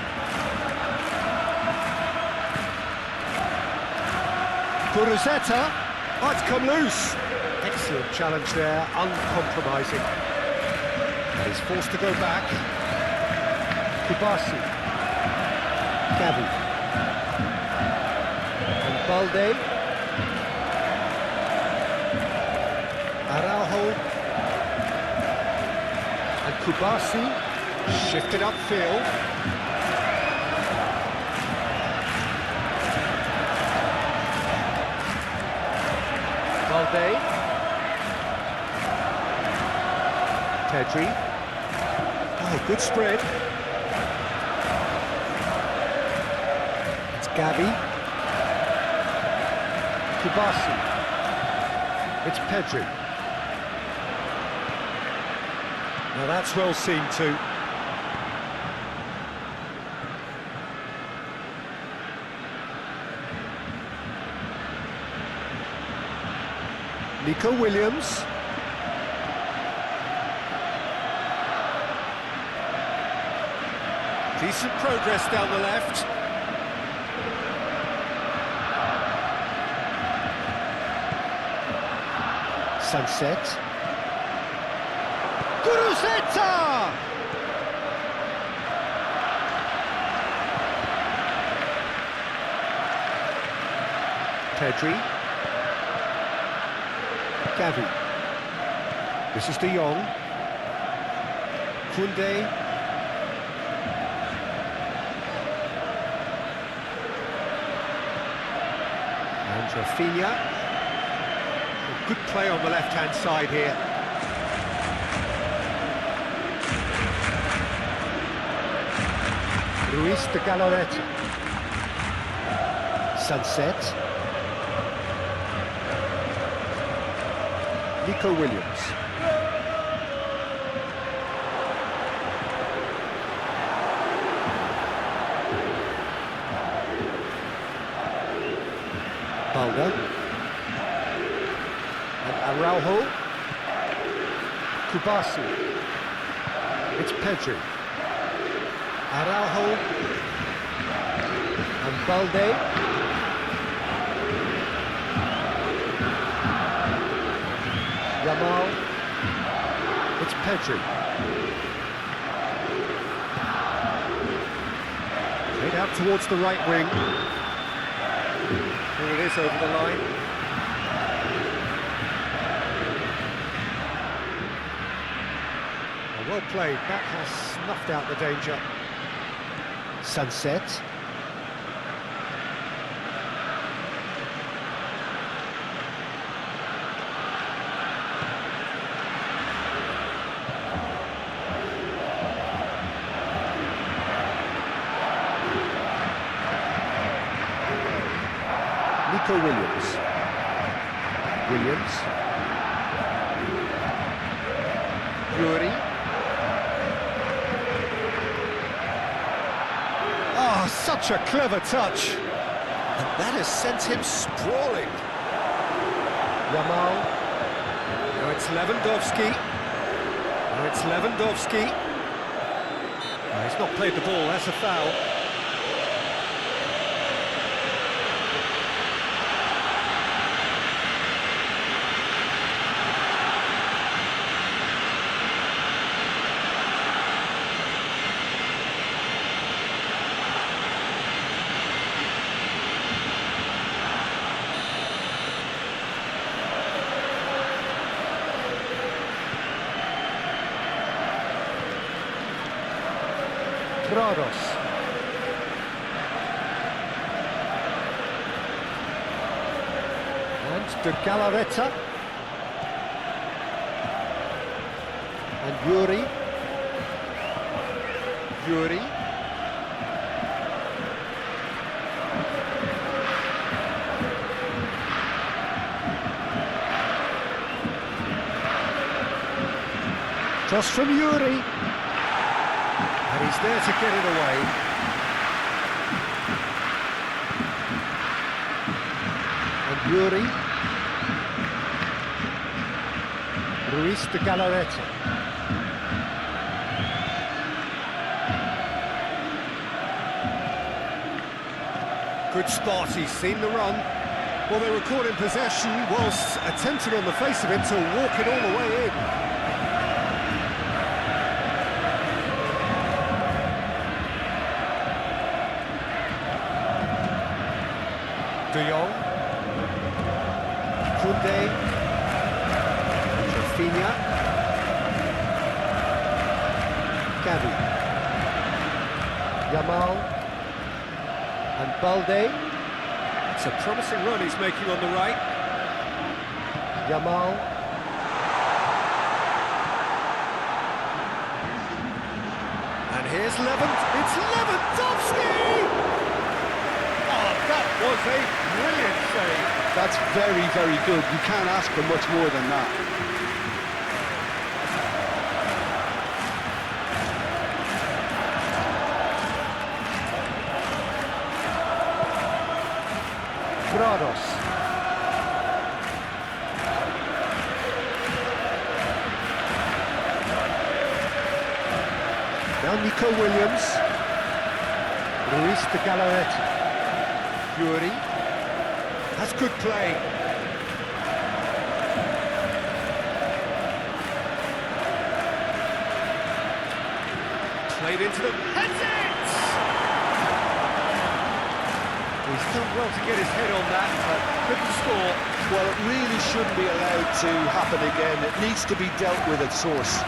Gurzetta. Oh, it's come loose. Excellent challenge there, uncompromising. And he's forced to go back. Kubasi. Gavi. And Balde. Araujo. And Kubasi. Shifted upfield. Balde. Pedri. Oh, good spread. It's Gavi. Kubasi. It's Pedri. Now that's well seen too. Nico Williams. Decent progress down the left. Sunset. Gurzetta! Pedri. Gavi. This is De Jong. Koundé. And Rafinha. Good play on the left-hand side here. Luis de Galarreta. Sunset. Nico Williams. Balda. And Araujo. Kubasu. It's Pedri. Araujo. And Balde. Yamal. It's Pedri. Played out towards the right wing. Here it is over the line. Well played, that has snuffed out the danger. Sunset. Nico Williams. Yuri. Oh, such a clever touch. And that has sent him sprawling. Yamal. Now it's Lewandowski. Now it's Lewandowski. Oh, he's not played the ball, that's a foul. Grados. And de Galarreta. And Yuri. Cross from Yuri. And he's there to get it away. And Yuri. Luis de Galarreta. Good spot, he's seen the run. Well, they were caught in possession whilst attempting on the face of it to walk it all the way in. De Jong, Koundé, Rafinha, Gavi, Yamal, and Balde. It's a promising run he's making on the right. Yamal. And here's it's Lewandowski! That was a brilliant save. That's very, very good. You can't ask for much more than that. Grados. Now Nico Williams. Luis de Galarreta. Yuri. That's good play. Played into them. Heads it! He's done well to get his head on that, but couldn't score. Well, it really shouldn't be allowed to happen again. It needs to be dealt with at source.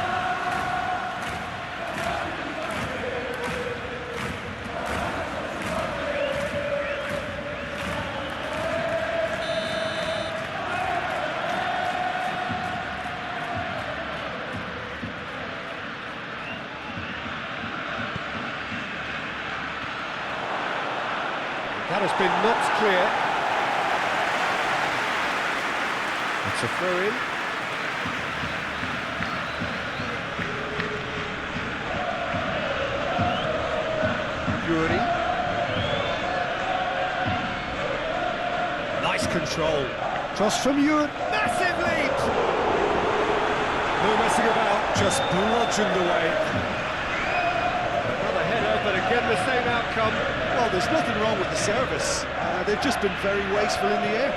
That has been knocked clear. It's a throw-in. Yuri. Nice control. Cross from Yuri. Massive lead! No messing about, just bludgeoned away. Another header, but again the same outcome. Well, there's nothing wrong with the service. They've just been very wasteful in the air.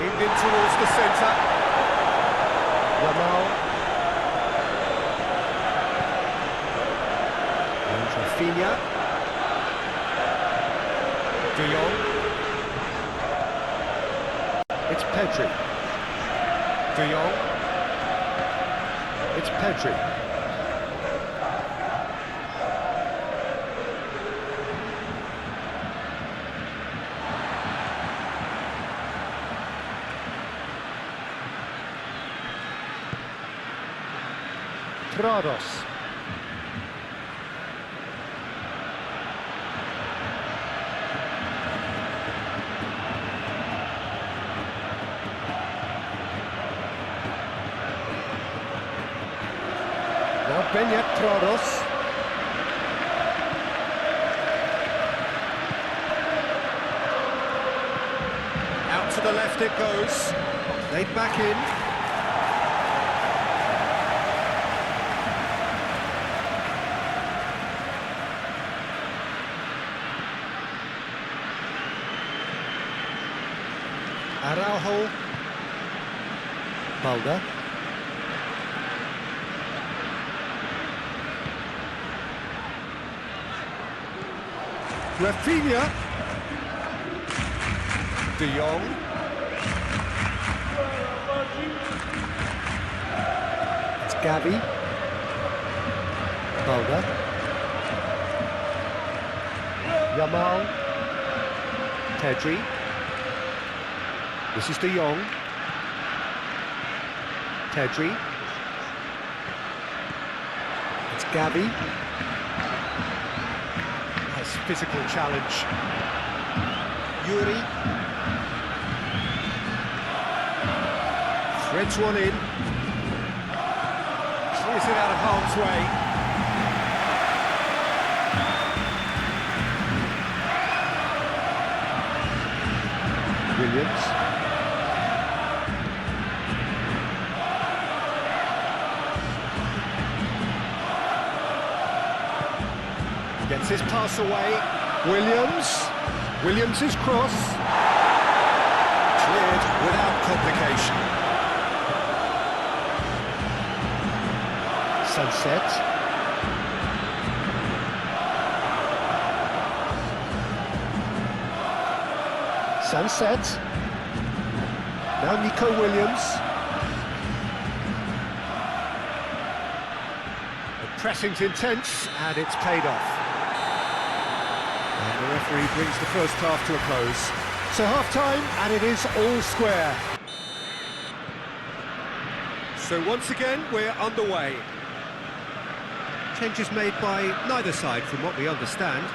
Aimed in towards the centre. Yamal. And Rafinha. De Jong. It's Pedri. De Jong. It's Pedri. Prados. Now Beñat Prados. Out to the left it goes. Laid back in. Araujo. Balda. Rafinha. De Jong. It's Gavi. Balda. Yamal. Pedri. This is De Jong. Pedri. It's Gavi. Nice physical challenge. Yuri. Threads one in. Clears it out of harm's way. Williams. Gets his pass away. Williams' cross. Cleared without complication. Sunset. Now Nico Williams. The pressing's intense and it's paid off. And the referee brings the first half to a close. So half-time, and it is all square. So once again, we're underway. Changes made by neither side, from what we understand.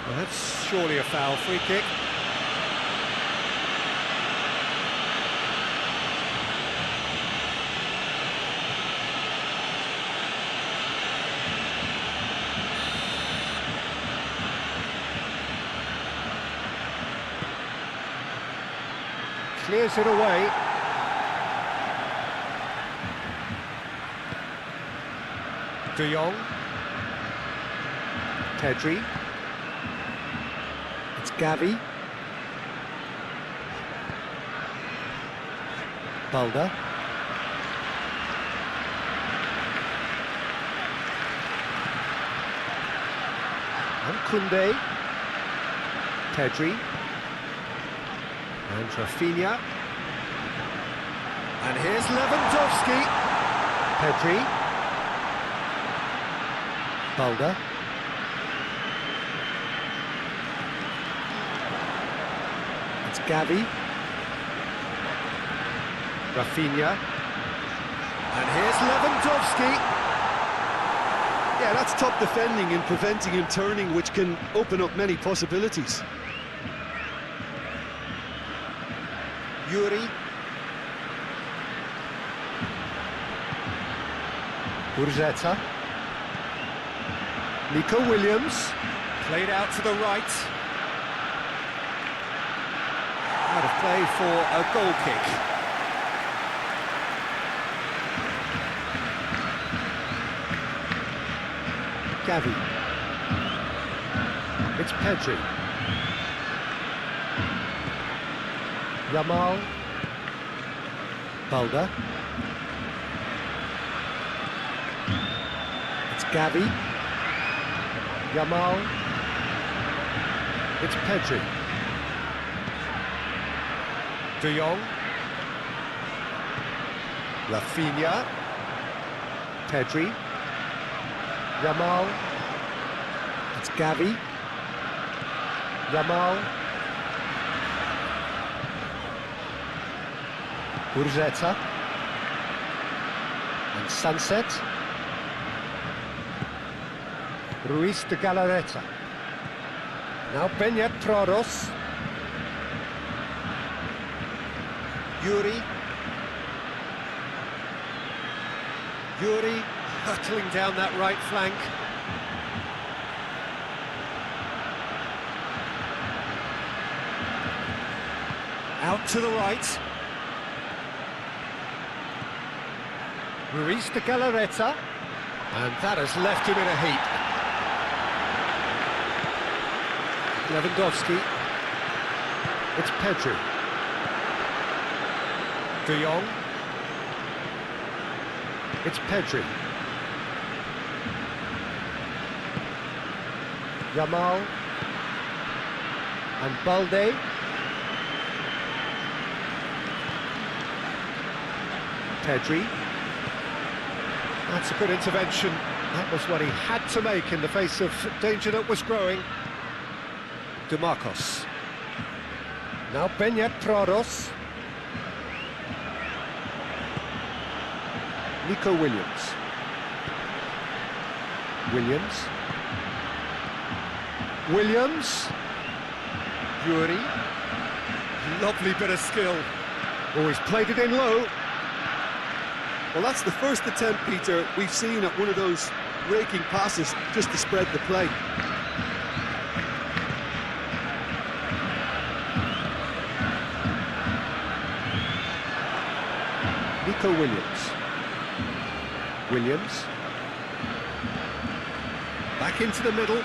Well, that's surely a foul. Free kick. Clears it away. De Jong. Pedri. It's Gavi. Balda. And Koundé. Pedri. And Rafinha. And here's Lewandowski. Pedri. Balda. It's Gavi. Rafinha. And here's Lewandowski. Yeah, that's top defending and preventing him turning, which can open up many possibilities. Yuri. Urzeta. Nico Williams. Played out to the right. Out of play for a goal kick. Gavi. It's Pedri. Yamal. Balda. It's Gavi. Yamal. It's Pedri. De Jong. Rafinha. Pedri. Yamal. It's Gavi. Yamal. Urzeta. And Sunset. Ruiz de Galarreta. Now Beñat Prados. Yuri. Yuri hurtling down that right flank. Out to the right. Ruiz de Galarreta. And that has left him in a heap. Lewandowski. It's Pedri. De Jong. It's Pedri. Yamal. And Balde. Pedri. That's a good intervention. That was what he had to make in the face of danger that was growing. De Marcos. Now Beñat Prados. Nico Williams. Williams. Williams. Yuri. Lovely bit of skill. Always played it in low. Well, that's the first attempt, Peter, we've seen at one of those raking passes just to spread the play. Nico Williams. Williams. Back into the middle.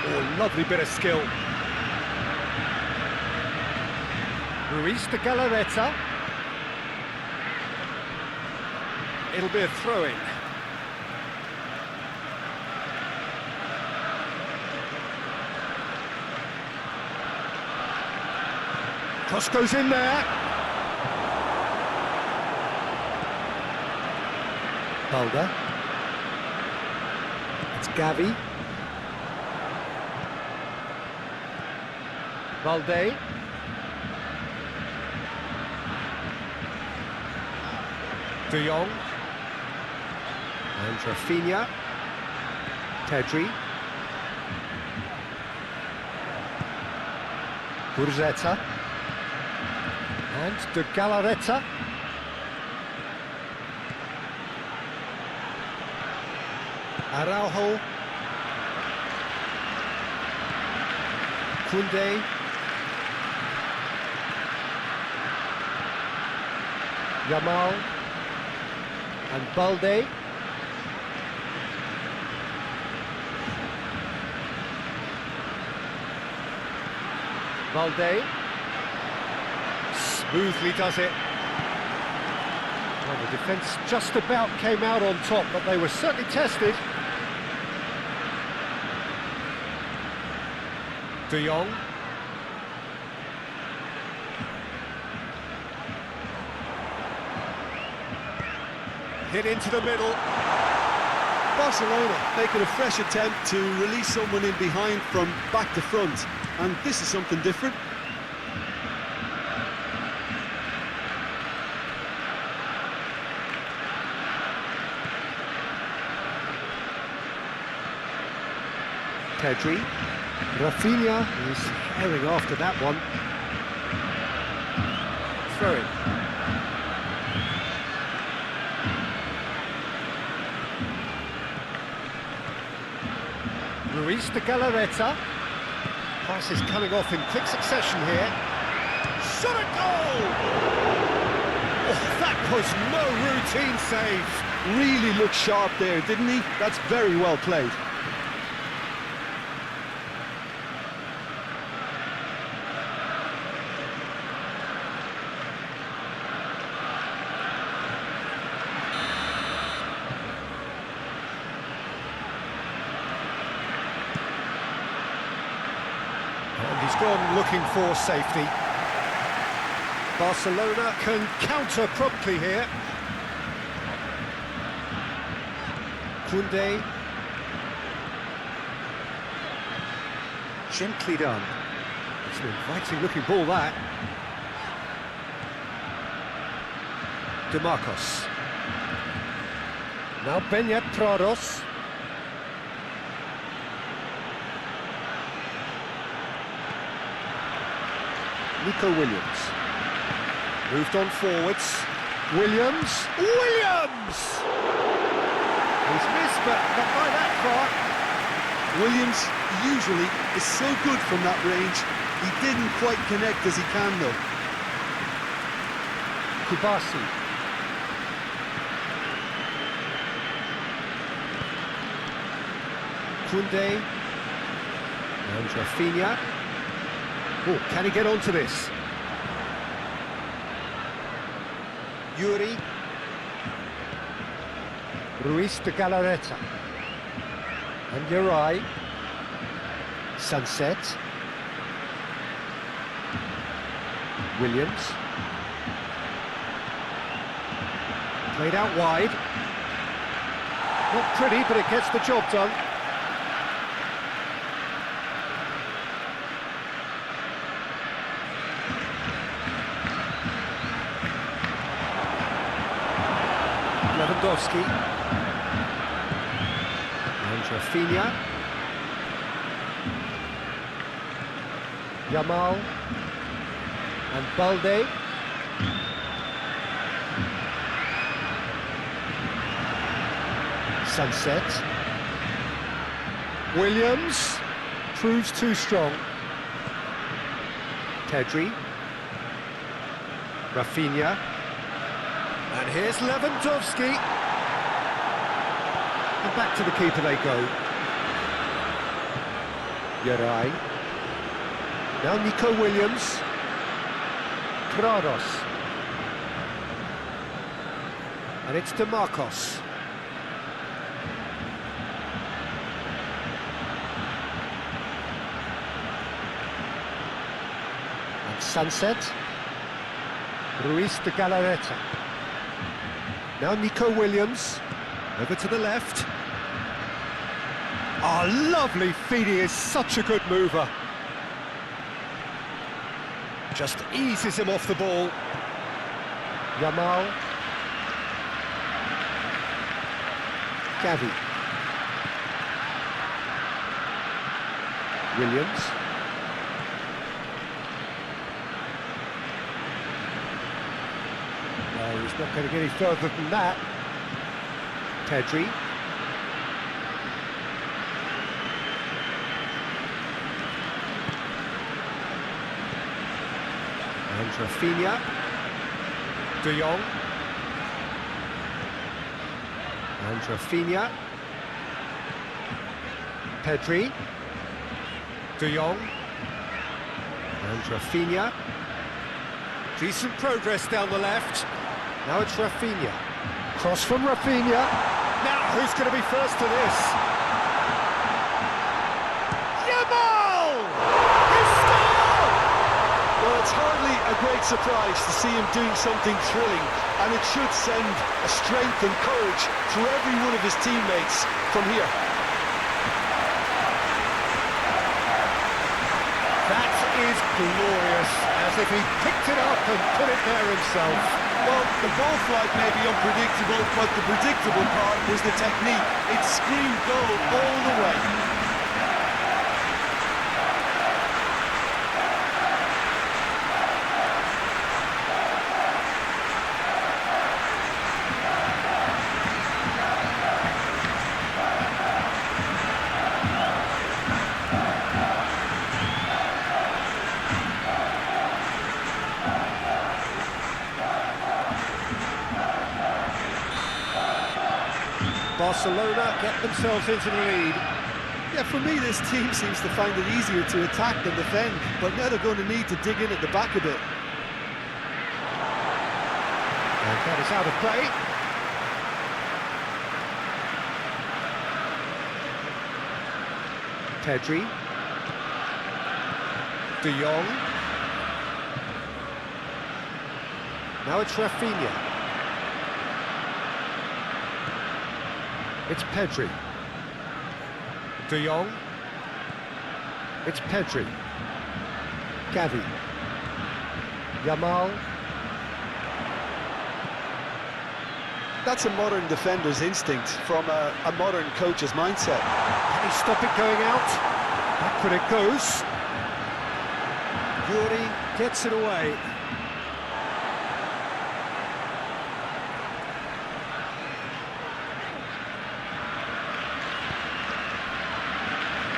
Oh, lovely bit of skill. Ruiz de Galarreta. It'll be a throw-in. Cross goes in there. Balda. It's Gavi. Balde. De Jong. And Rafinha. Pedri. Urzeta. And de Galarreta. Araujo. Koundé. Yamal. And Balde. Balde. Smoothly does it. Well, the defence just about came out on top, but they were certainly tested. De Jong. Hit into the middle. Barcelona making a fresh attempt to release someone in behind from back to front, and this is something different. Pedri. Rafinha is herring after that one. Throw it. Ruiz de Galarreta. Pass is coming off in quick succession here. Shot at goal! Oh, that was no routine save. Really looked sharp there, didn't he? That's very well played. And he's gone looking for safety. Barcelona can counter promptly here. Koundé. Gently done. It's an inviting looking ball, that. DeMarcos. Now Beñat Prados. Nico Williams. Moved on forwards. Williams. He's missed, but not by that far. Williams usually is so good from that range. He didn't quite connect as he can, though. Kubasi. Koundé. And Rafinha. Oh, can he get onto this? Yuri. Ruiz de Galarreta. And Uri. Sunset. Williams. Played out wide. Not pretty, but it gets the job done. Lewandowski. And Rafinha. Yamal. And Balde. Sunset. Williams. Proves too strong. Pedri. Rafinha. And here's Lewandowski. And back to the keeper they go. Uri. Now Nico Williams. Prados. And it's DeMarcos. And Sunset. Ruiz de Galarreta. Now Nico Williams, over to the left. Oh, lovely feed, he is such a good mover. Just eases him off the ball. Yamal. Gavi. Williams. No, he's not going to get any further than that. Pedri. And Rafinha. De Jong. And Rafinha. Pedri. De Jong. And Rafinha. Decent progress down the left. Now it's Rafinha. Cross from Rafinha. Now who's going to be first to this? Yamal! He scored! Well, it's hardly a great surprise to see him doing something thrilling, and it should send a strength and courage to every one of his teammates from here. That is glorious, as if he picked it up and put it there himself. Well, the ball flight may be unpredictable, but the predictable part was the technique. It screamed goal all the way. Barcelona get themselves into the lead. Yeah, for me, this team seems to find it easier to attack than defend, but now they're going to need to dig in at the back a bit. And that is out of play. Pedri. De Jong. Now it's Rafinha. It's Pedri. De Jong. It's Pedri. Gavi. Yamal. That's a modern defender's instinct from a modern coach's mindset. Can he stop it going out? Backward it goes. Yuri gets it away.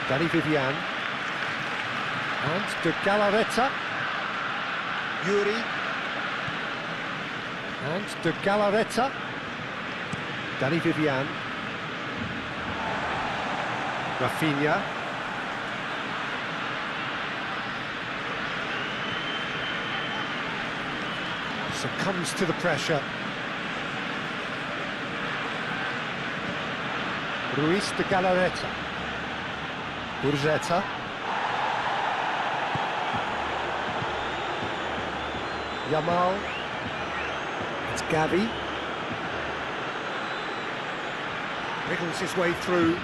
Danny Vivian. And De Galarreta. Yuri. And De Galarreta. Danny Vivian. Rafinha. Succumbs to the pressure. Ruiz de Galarreta. Urzeta. Yamal. It's Gavi. Wriggles his way through.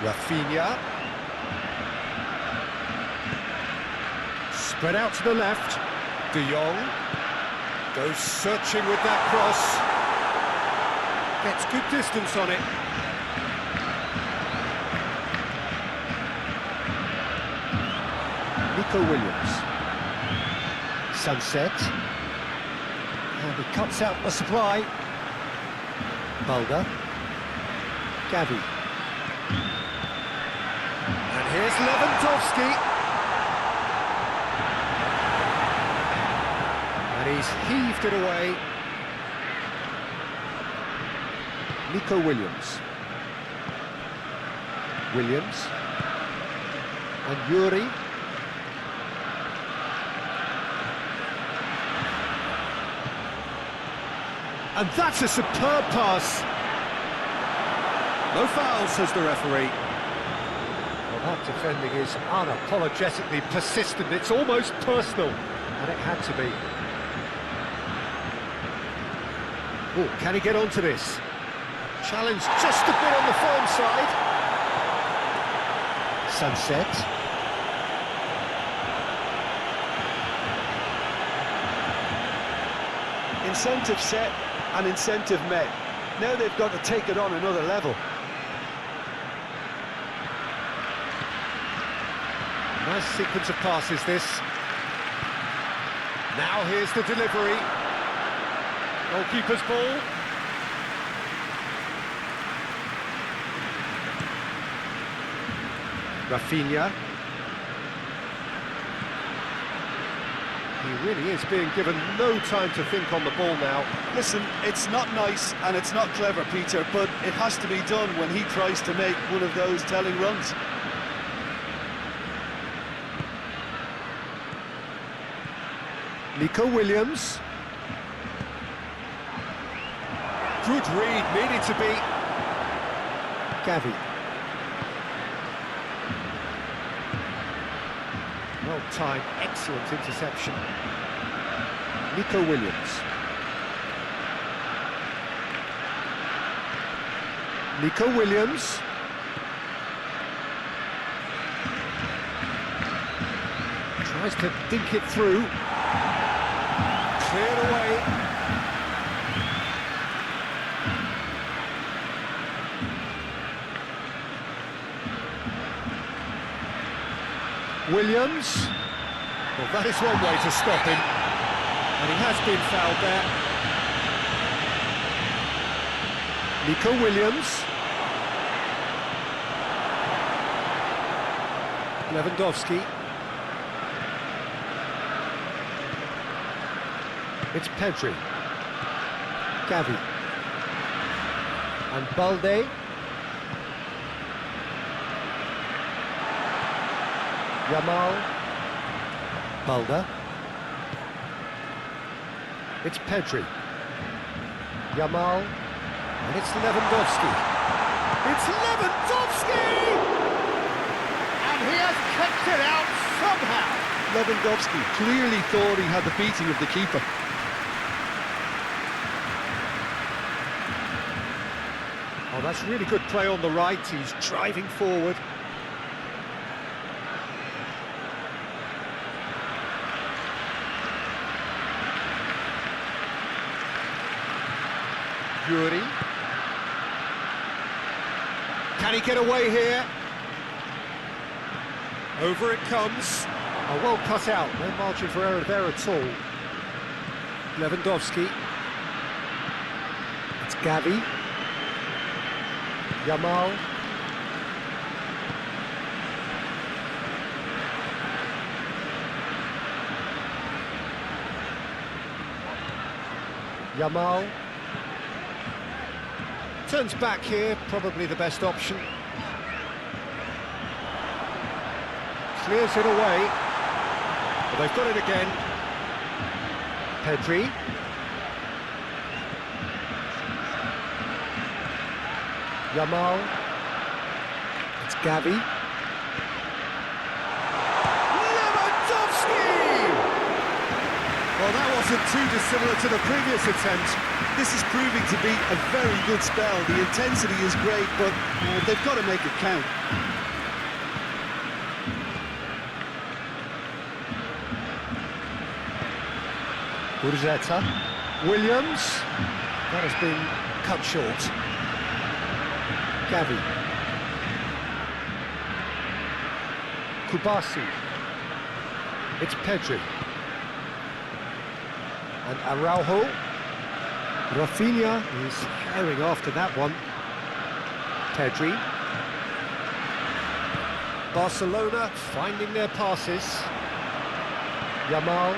Rafinha. Spread out to the left. De Jong. Goes searching with that cross. Gets good distance on it. Nico Williams. Sunset. And he cuts out the supply. Mulder. Gavi. And here's Lewandowski. And he's heaved it away. Nico Williams. Williams. And Yuri. And that's a superb pass. No foul, says the referee. Well, that defending is unapologetically persistent. It's almost personal, and it had to be. Oh, can he get onto this? Challenge just a bit on the firm side. Sunset. Incentive set and incentive met. Now they've got to take it on another level. Nice sequence of passes, this. Now here's the delivery. Goalkeeper's ball. Rafinha. He really is being given no time to think on the ball now. Listen, it's not nice and it's not clever, Peter, but it has to be done when he tries to make one of those telling runs. Nico Williams. Good read, needed to be. Gavi. Well-timed, excellent interception. Nico Williams. Nico Williams. Tries to dink it through. Cleared away. Williams. Well, that is one way to stop him. And he has been fouled there. Nico Williams. Lewandowski. It's Pedri. Gavi. And Balde. Yamal. Balde. It's Pedri. Yamal. And it's Lewandowski. It's Lewandowski! And he has kept it out somehow. Lewandowski clearly thought he had the beating of the keeper. Oh, that's really good play on the right. He's driving forward. Yuri. Can he get away here? Over it comes. Oh, well cut out. No margin for error there at all. Lewandowski. It's Gavi. Yamal. Yamal. Turns back here, probably the best option. Clears it away. But they've got it again. Pedri. Yamal. It's Gavi. Lewandowski! Well, that wasn't too dissimilar to the previous attempt. This is proving to be a very good spell. The intensity is great, but they've got to make it count. Urzeta. Williams. That has been cut short. Gavi. Kubasi. It's Pedri. And Araujo. Rafinha is herring after that one. Pedri. Barcelona finding their passes. Yamal.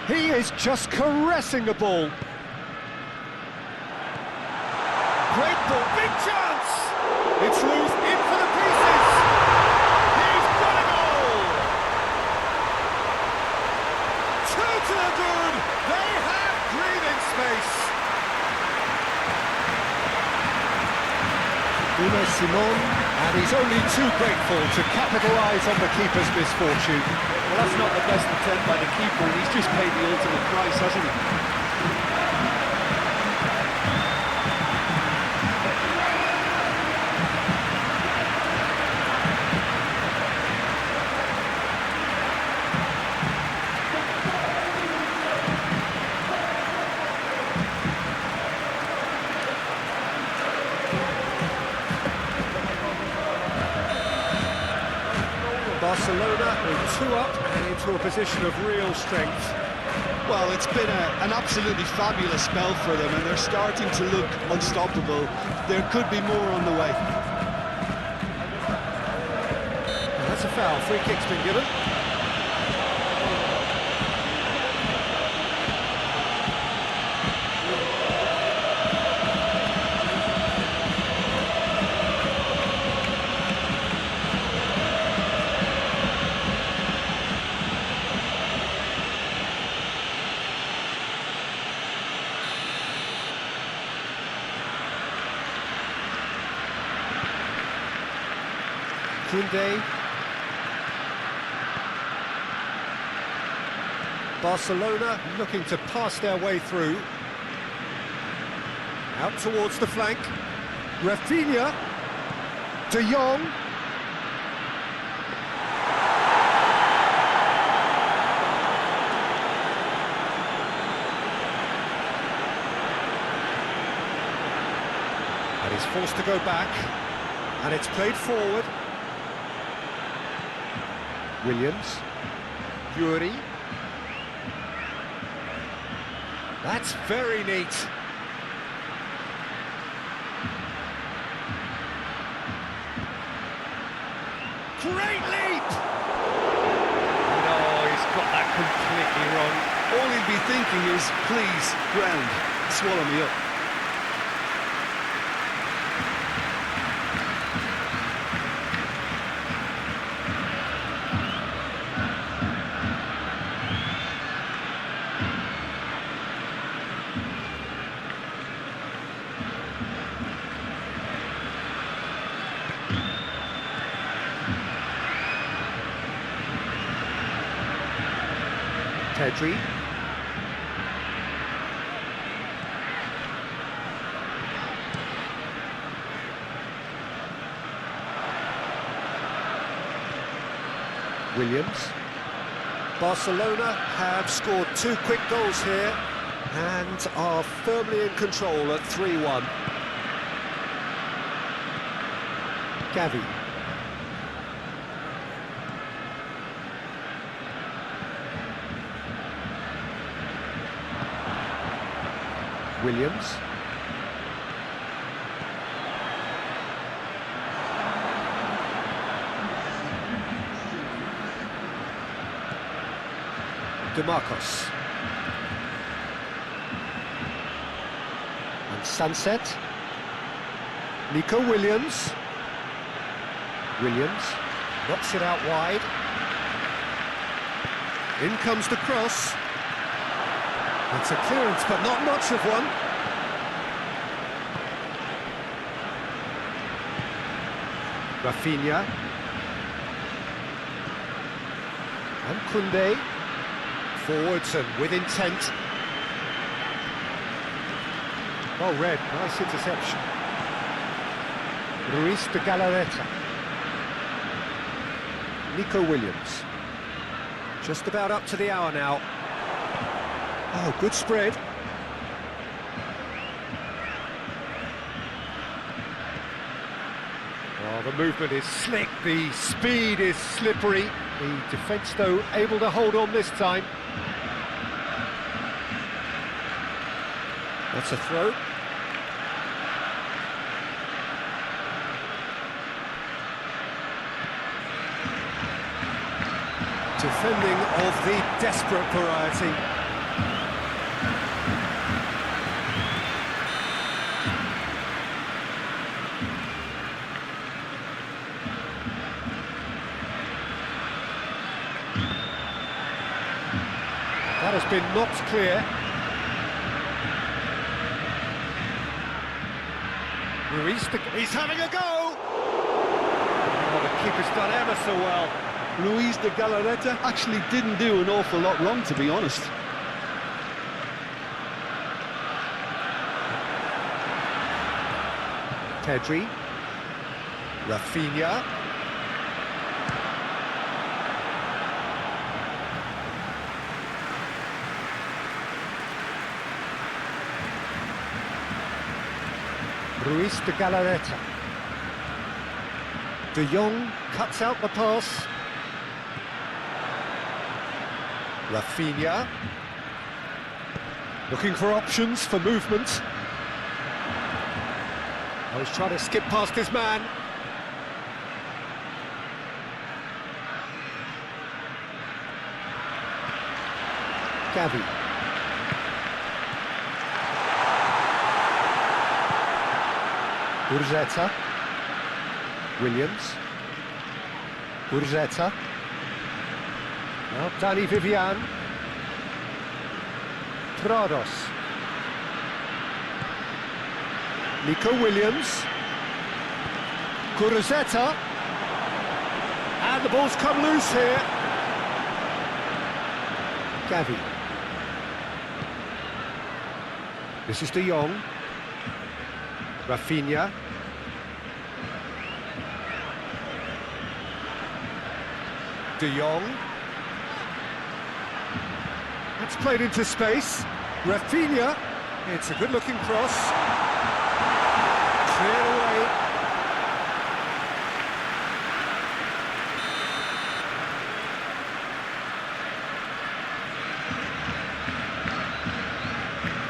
He is just caressing the ball. Great ball, big chance! It's loose, in for the pieces! He's got a goal! Two to the good! They have breathing space! Simon, and he's only too grateful to capitalise on the keeper's misfortune. Well, that's not the best attempt by the keeper, and he's just paid the ultimate price, hasn't he? Barcelona with two up and into a position of real strength. Well, it's been an absolutely fabulous spell for them, and they're starting to look unstoppable. There could be more on the way. And that's a foul. Free kick's been given. Koundé. Barcelona looking to pass their way through. Out towards the flank. Rafinha. De Jong. And he's forced to go back. And it's played forward. Williams. Yuri. That's very neat. Great leap! No, he's got that completely wrong. All he'd be thinking is, please, ground, swallow me up. Pedri. Williams. Barcelona have scored 2 quick goals here and are firmly in control at 3-1. Gavi. Williams. DeMarcos. And Sunset. Nico Williams. Williams knocks it out wide. In comes the cross. It's a clearance, but not much of one. Rafinha. And Koundé. Forwards and with intent. Oh, red, nice interception. Ruiz de Galarreta. Nico Williams. Just about up to the hour now. Oh, good spread. Oh, the movement is slick, the speed is slippery. The defence, though, able to hold on this time. That's a throw. Defending of the desperate variety. That has been knocked clear. He's having a go! Oh, the keeper's done ever so well. Ruiz de Galarreta actually didn't do an awful lot wrong, to be honest. Pedri. Rafinha. Ruiz de Galarreta. De Jong cuts out the pass. Rafinha. Looking for options for movement. Oh, he's trying to skip past his man. Gavi. Urzeta. Williams. Urzeta. Now Dani Vivian. Prados. Nico Williams. Urzeta. And the ball's come loose here. Gavi. This is De Jong. Rafinha. De Jong. That's played into space. Rafinha. It's a good-looking cross. Cleared away.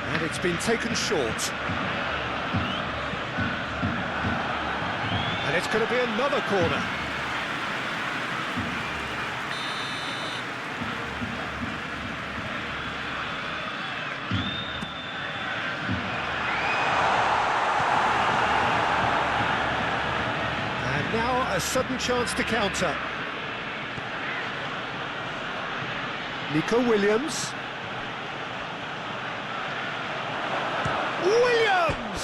And it's been taken short. And it's going to be another corner. A sudden chance to counter. Nico Williams. Williams!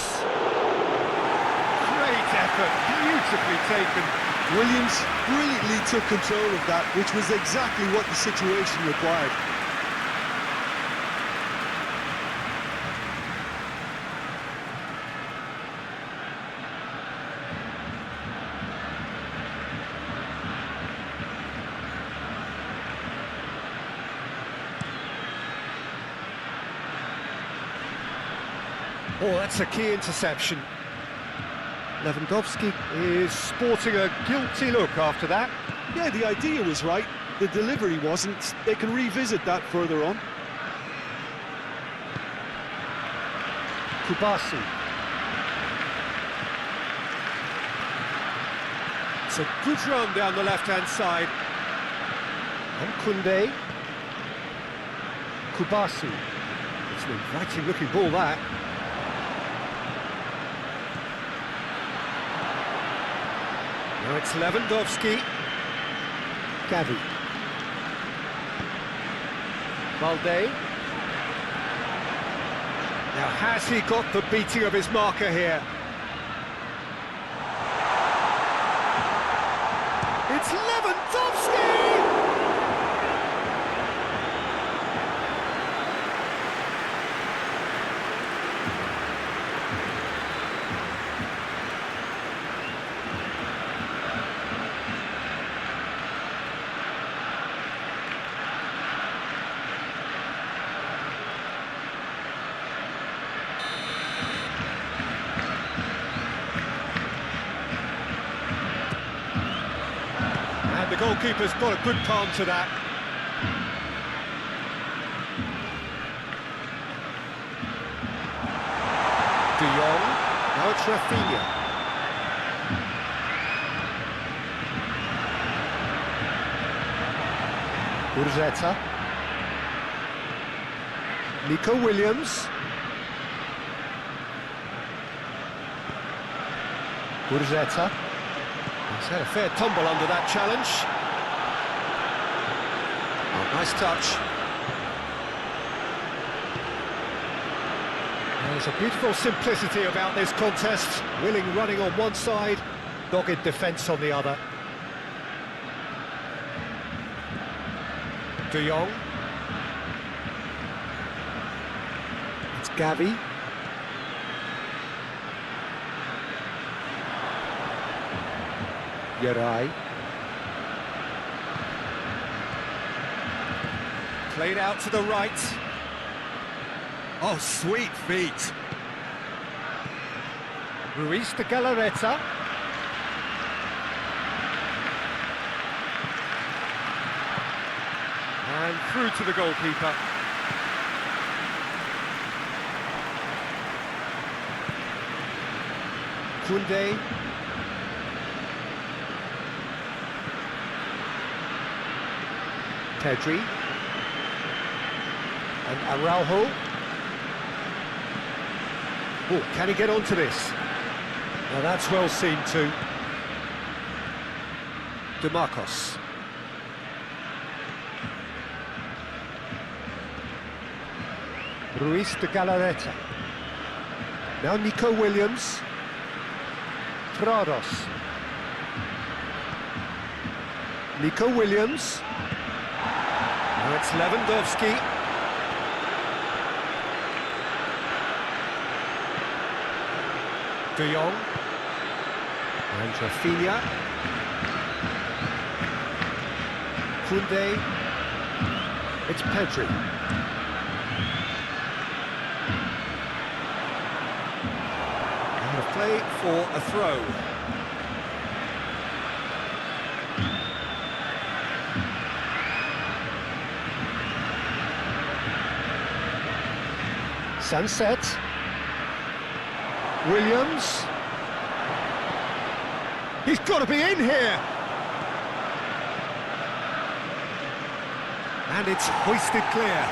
Great effort, beautifully taken. Williams brilliantly took control of that, which was exactly what the situation required. Oh, that's a key interception. Lewandowski is sporting a guilty look after that. Yeah, the idea was right, the delivery wasn't. They can revisit that further on. Kubasi. It's a good run down the left-hand side. And Koundé. Kubasi. It's an inviting looking ball, that. Now it's Lewandowski. Gavi. Valde. Now has he got the beating of his marker here? It's Lewandowski! The goalkeeper's got a good palm to that. De Jong. Now it's Rafinha. Urzeta. Nico Williams. Urzeta. He's had a fair tumble under that challenge. Oh, nice touch. There's a beautiful simplicity about this contest. Willing running on one side, dogged defence on the other. De Jong. It's Gavi. Yeray. Played out to the right. Oh, sweet feet. Ruiz de Galarreta. And through to the goalkeeper. Koundé. Pedri. And Araujo. Oh, can he get onto this? Now that's well seen too. DeMarcos. Ruiz de Galarreta. Now Nico Williams. Trados. Nico Williams. Now it's Lewandowski. De Jong. And Rafinha. Koundé. It's Pedri. And a play for a throw. Sunset. Williams. He's got to be in here. And it's hoisted clear.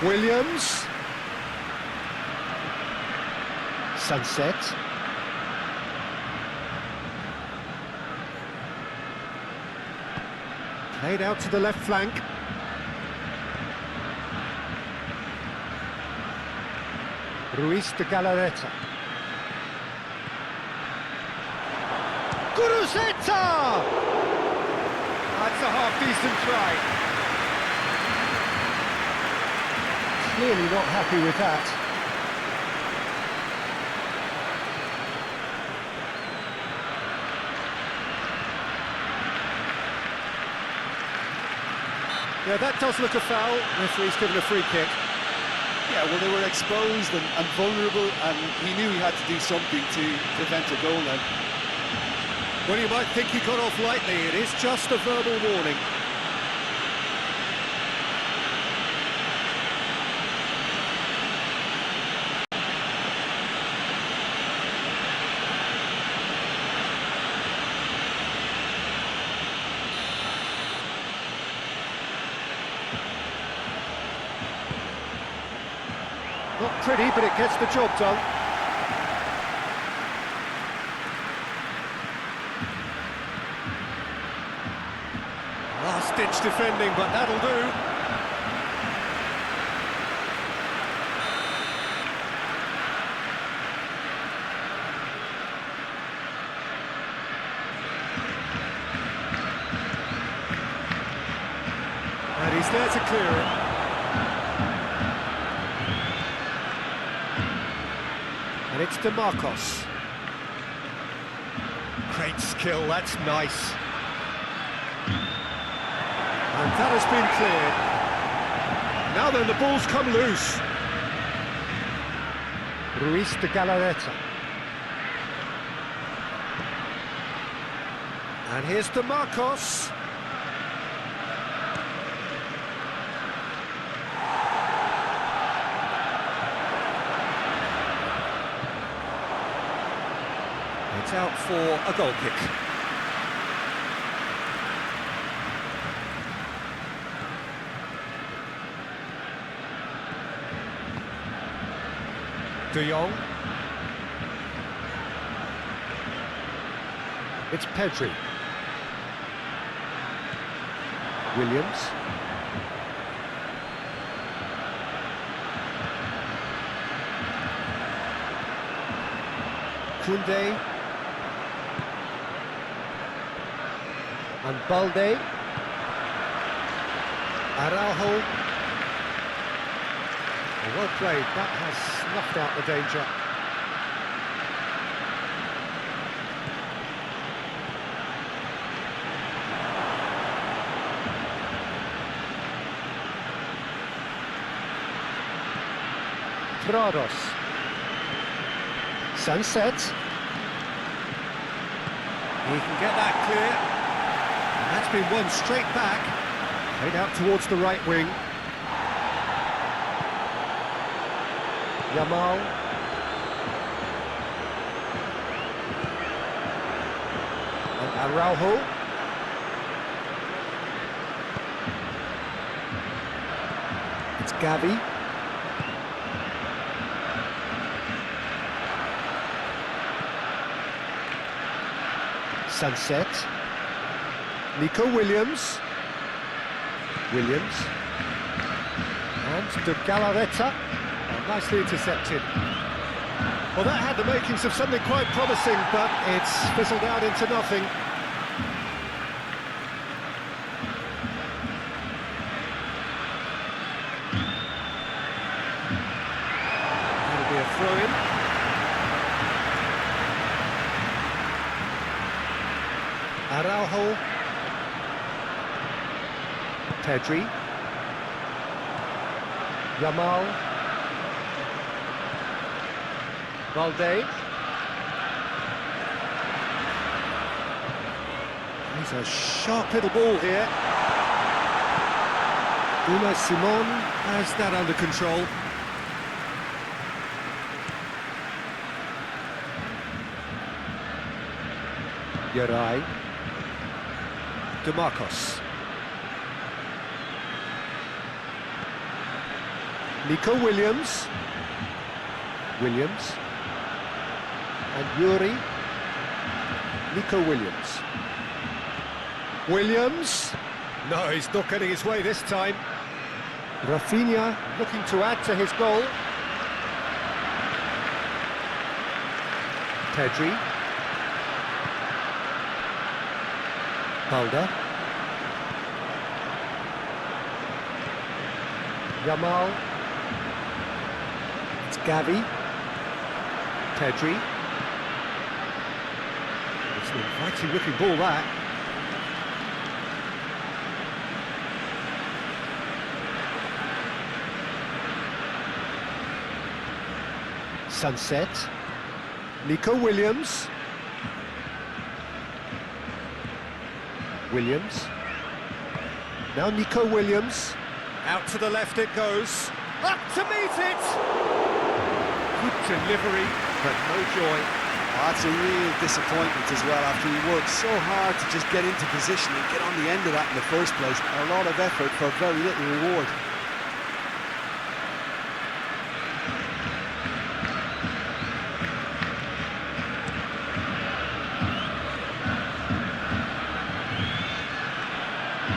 Williams. Sunset. Played out to the left flank. Ruiz de Galarreta. Guruzeta! That's a half-decent try. Clearly not happy with that. Yeah, that does look a foul. Referee's given a free kick. Yeah, well, they were exposed and vulnerable, and he knew he had to do something to prevent a goal then. Well, you might think he got off lightly. It is just a verbal warning. Not pretty, but it gets the job done. Last-ditch defending, but that'll do. And he's there to clear it. And it's DeMarcos. Great skill, that's nice. And that has been cleared. Now then, the ball's come loose. Ruiz de Galarreta. And here's DeMarcos. It's out for a goal kick. De Jong. It's Pedri. Williams. Koundé. And Balde. Araujo. Well played, that has snuffed out the danger. Prados. Sunset. He can get that clear. And that's been won straight back. Played out towards the right wing. Yamal. And Araujo. It's Gavi. Sunset. Nico Williams. Williams. And de Galarreta. Nicely intercepted. Well, that had the makings of something quite promising, but it's fizzled out into nothing. That'll be a throw-in. Araujo. Pedri. Yamal. Balde. He's a sharp little ball here. Una Simon has that under control. Yarai. DeMarcos. Nico Williams. Williams. And Yuri. Nico Williams. Williams. No, he's not getting his way this time. Rafinha looking to add to his goal. Pedri. Balde. Yamal. It's Gavi. Pedri. It's an inviting looking ball, that. Sunset. Nico Williams. Williams. Now Nico Williams. Out to the left it goes. Up to meet it! Good delivery, but no joy. That's a real disappointment as well, after he worked so hard to just get into position and get on the end of that in the first place. A lot of effort for very little reward.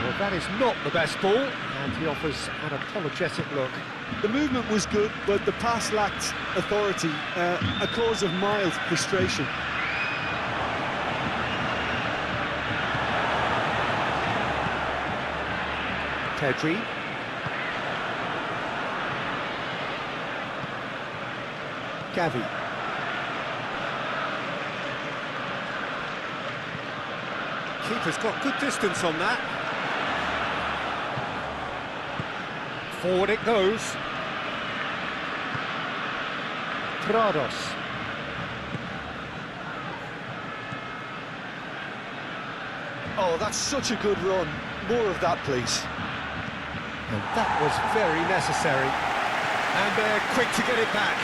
Well, that is not the best ball, and he offers an apologetic look. The movement was good, but the pass lacked authority, a cause of mild frustration. Pedri. Gavi. Keeper's got good distance on that. Forward it goes. Prados. Oh, that's such a good run. More of that, please. And that was very necessary. And they're quick to get it back.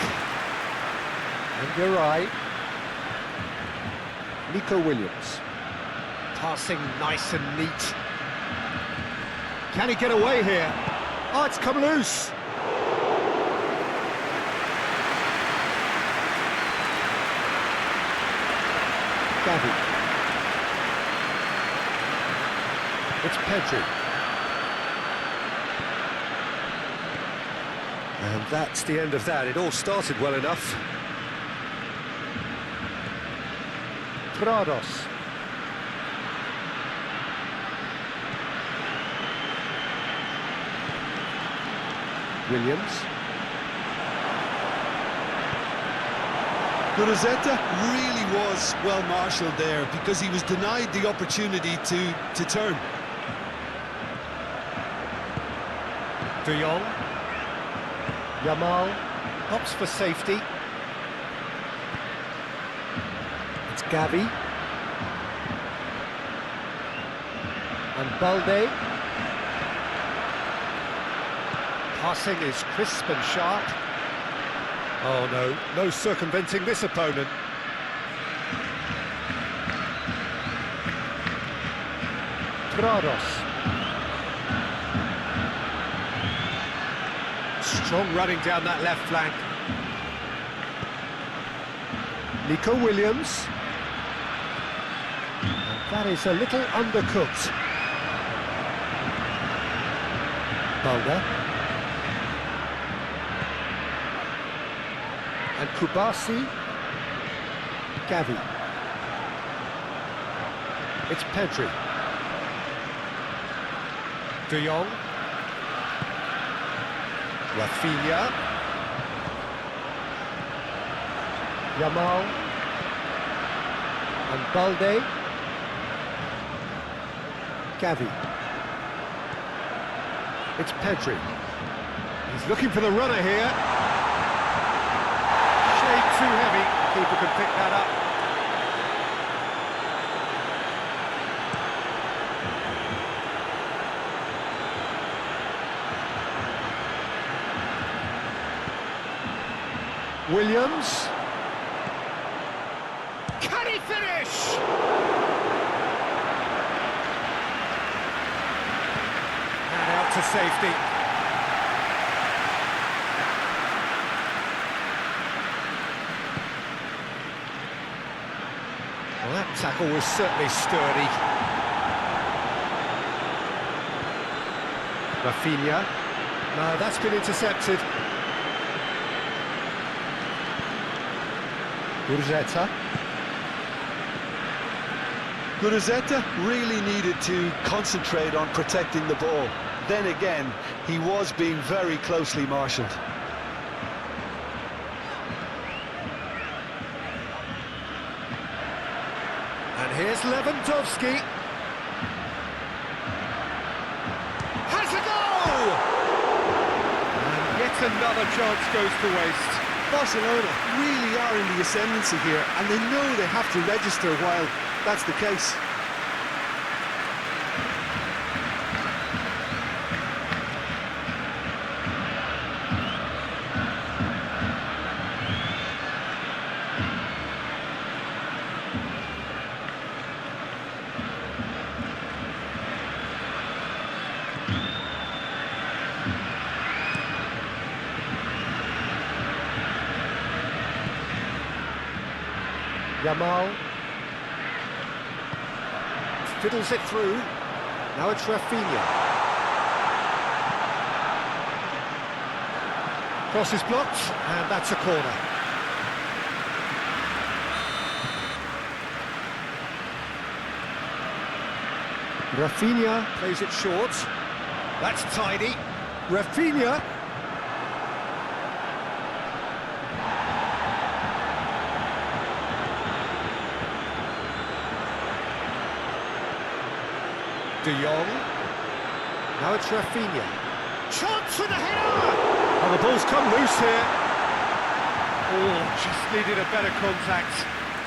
And you're right. Nico Williams. Passing nice and neat. Can he get away here? Oh, it's come loose. Gavi. It's Pedri. And that's the end of that. It all started well enough. Prados. Williams. Guruzzetta really was well marshalled there, because he was denied the opportunity to turn. De Jong. Yamal. Opts for safety. It's Gavi. And Balde. Passing is crisp and sharp. Oh no, no circumventing this opponent. Prados. Strong running down that left flank. Nico Williams. And that is a little undercooked. Balde. And Kubasi. Gavi. It's Pedri. De Jong. Rafinha. Yamal. And Balde. Gavi. It's Pedri. He's looking for the runner here. Shade too heavy. Keeper can pick that up. Williams. Can he finish? And out to safety. Well, that tackle was certainly sturdy. Rafinha. No, that's been intercepted. Guruzzetta. Guruzzetta really needed to concentrate on protecting the ball. Then again, he was being very closely marshalled. And here's Lewandowski. Has a goal! And yet another chance goes to waste. Barcelona really are in the ascendancy here, and they know they have to register while that's the case. Yamal fiddles it through. Now it's Rafinha. Cross is blocked, and that's a corner. Rafinha plays it short. That's tidy. Rafinha. De Jong. Now it's Rafinha. Chance for the header! Oh, the ball's come loose here. Oh, just needed a better contact.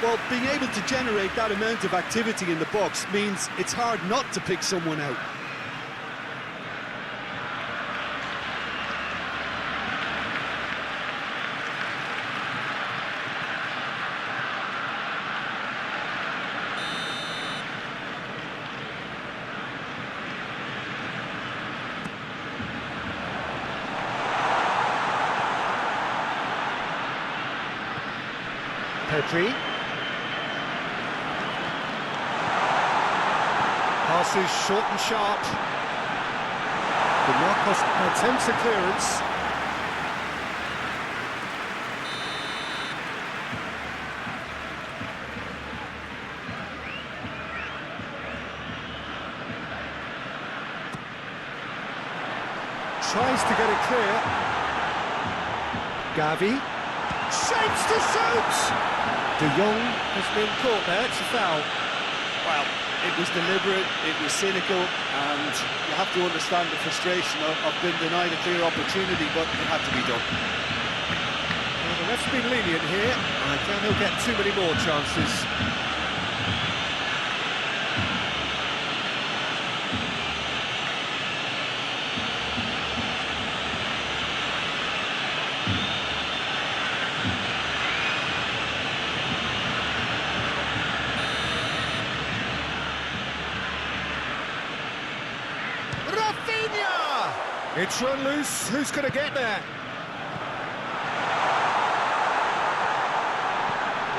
Well, being able to generate that amount of activity in the box means it's hard not to pick someone out. Pedri. Passes short and sharp. The Marcos attempts a clearance. Tries to get it clear. Gavi. Shapes to shoot! De Jong has been caught there, it's a foul. Well, it was deliberate, it was cynical, and you have to understand the frustration of being denied a clear opportunity, but it had to be done. Well, the ref's been lenient here. I doubt he'll get too many more chances. It's run loose, who's going to get there?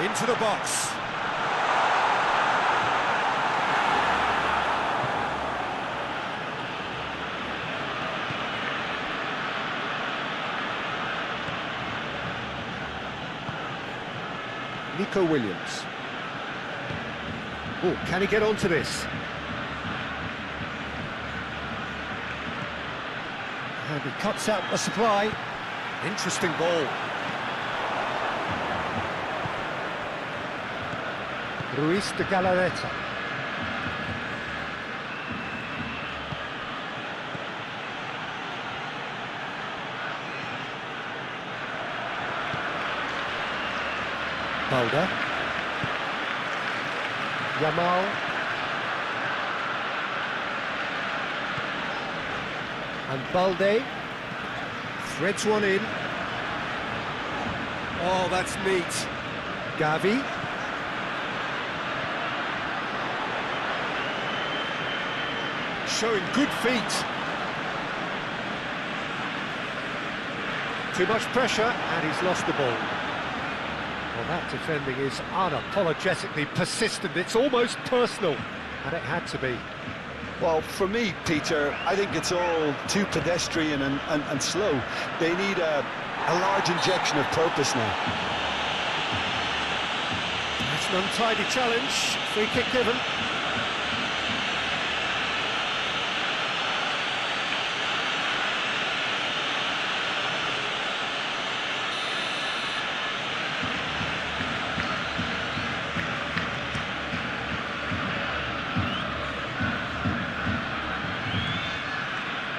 Into the box. Nico Williams. Oh, can he get onto this? And he cuts out the supply. Interesting ball. Ruiz de Galarreta. Balda. Yamal. And Balde threads one in. Oh, that's neat. Gavi. Showing good feet. Too much pressure, and he's lost the ball. Well, that defending is unapologetically persistent. It's almost personal, and it had to be. Well, for me, Peter, I think it's all too pedestrian and slow. They need a large injection of purpose now. It's an untidy challenge. Free kick given.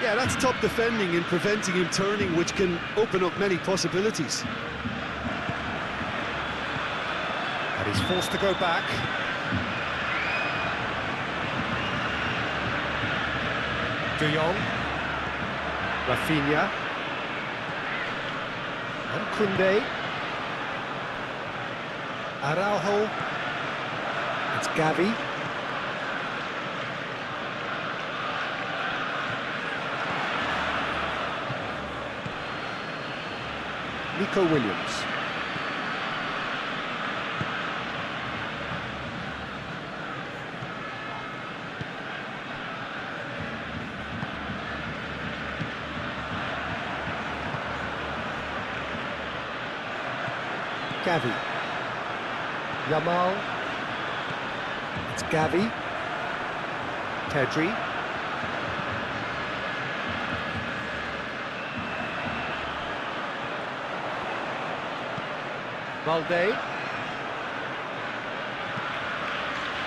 Yeah, that's top defending and preventing him turning, which can open up many possibilities. He's forced to go back. De Jong. Rafinha. And Koundé. Araujo. It's Gavi. Nico Williams. Gavi. Yamal. It's Gavi. Pedri. Valde.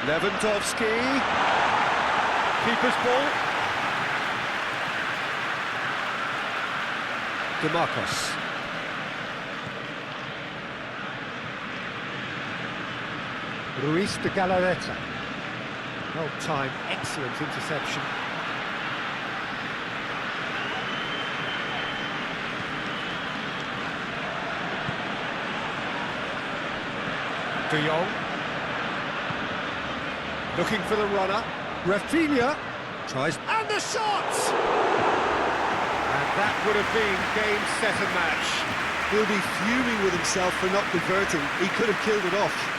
Lewandowski. Keeper's ball. DeMarcos. Ruiz de Galarreta. Well timed, excellent interception. De Jong. Looking for the runner. Rafinha tries, and the shot! And that would have been game, set and match. He'll be fuming with himself for not converting. He could have killed it off.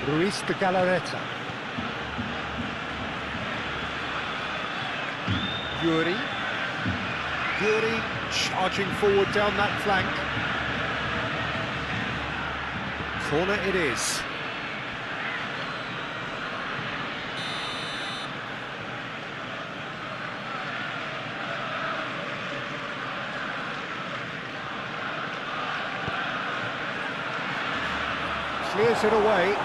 Ruiz de Galarreta. Yuri charging forward down that flank. Corner it is. Clears it away.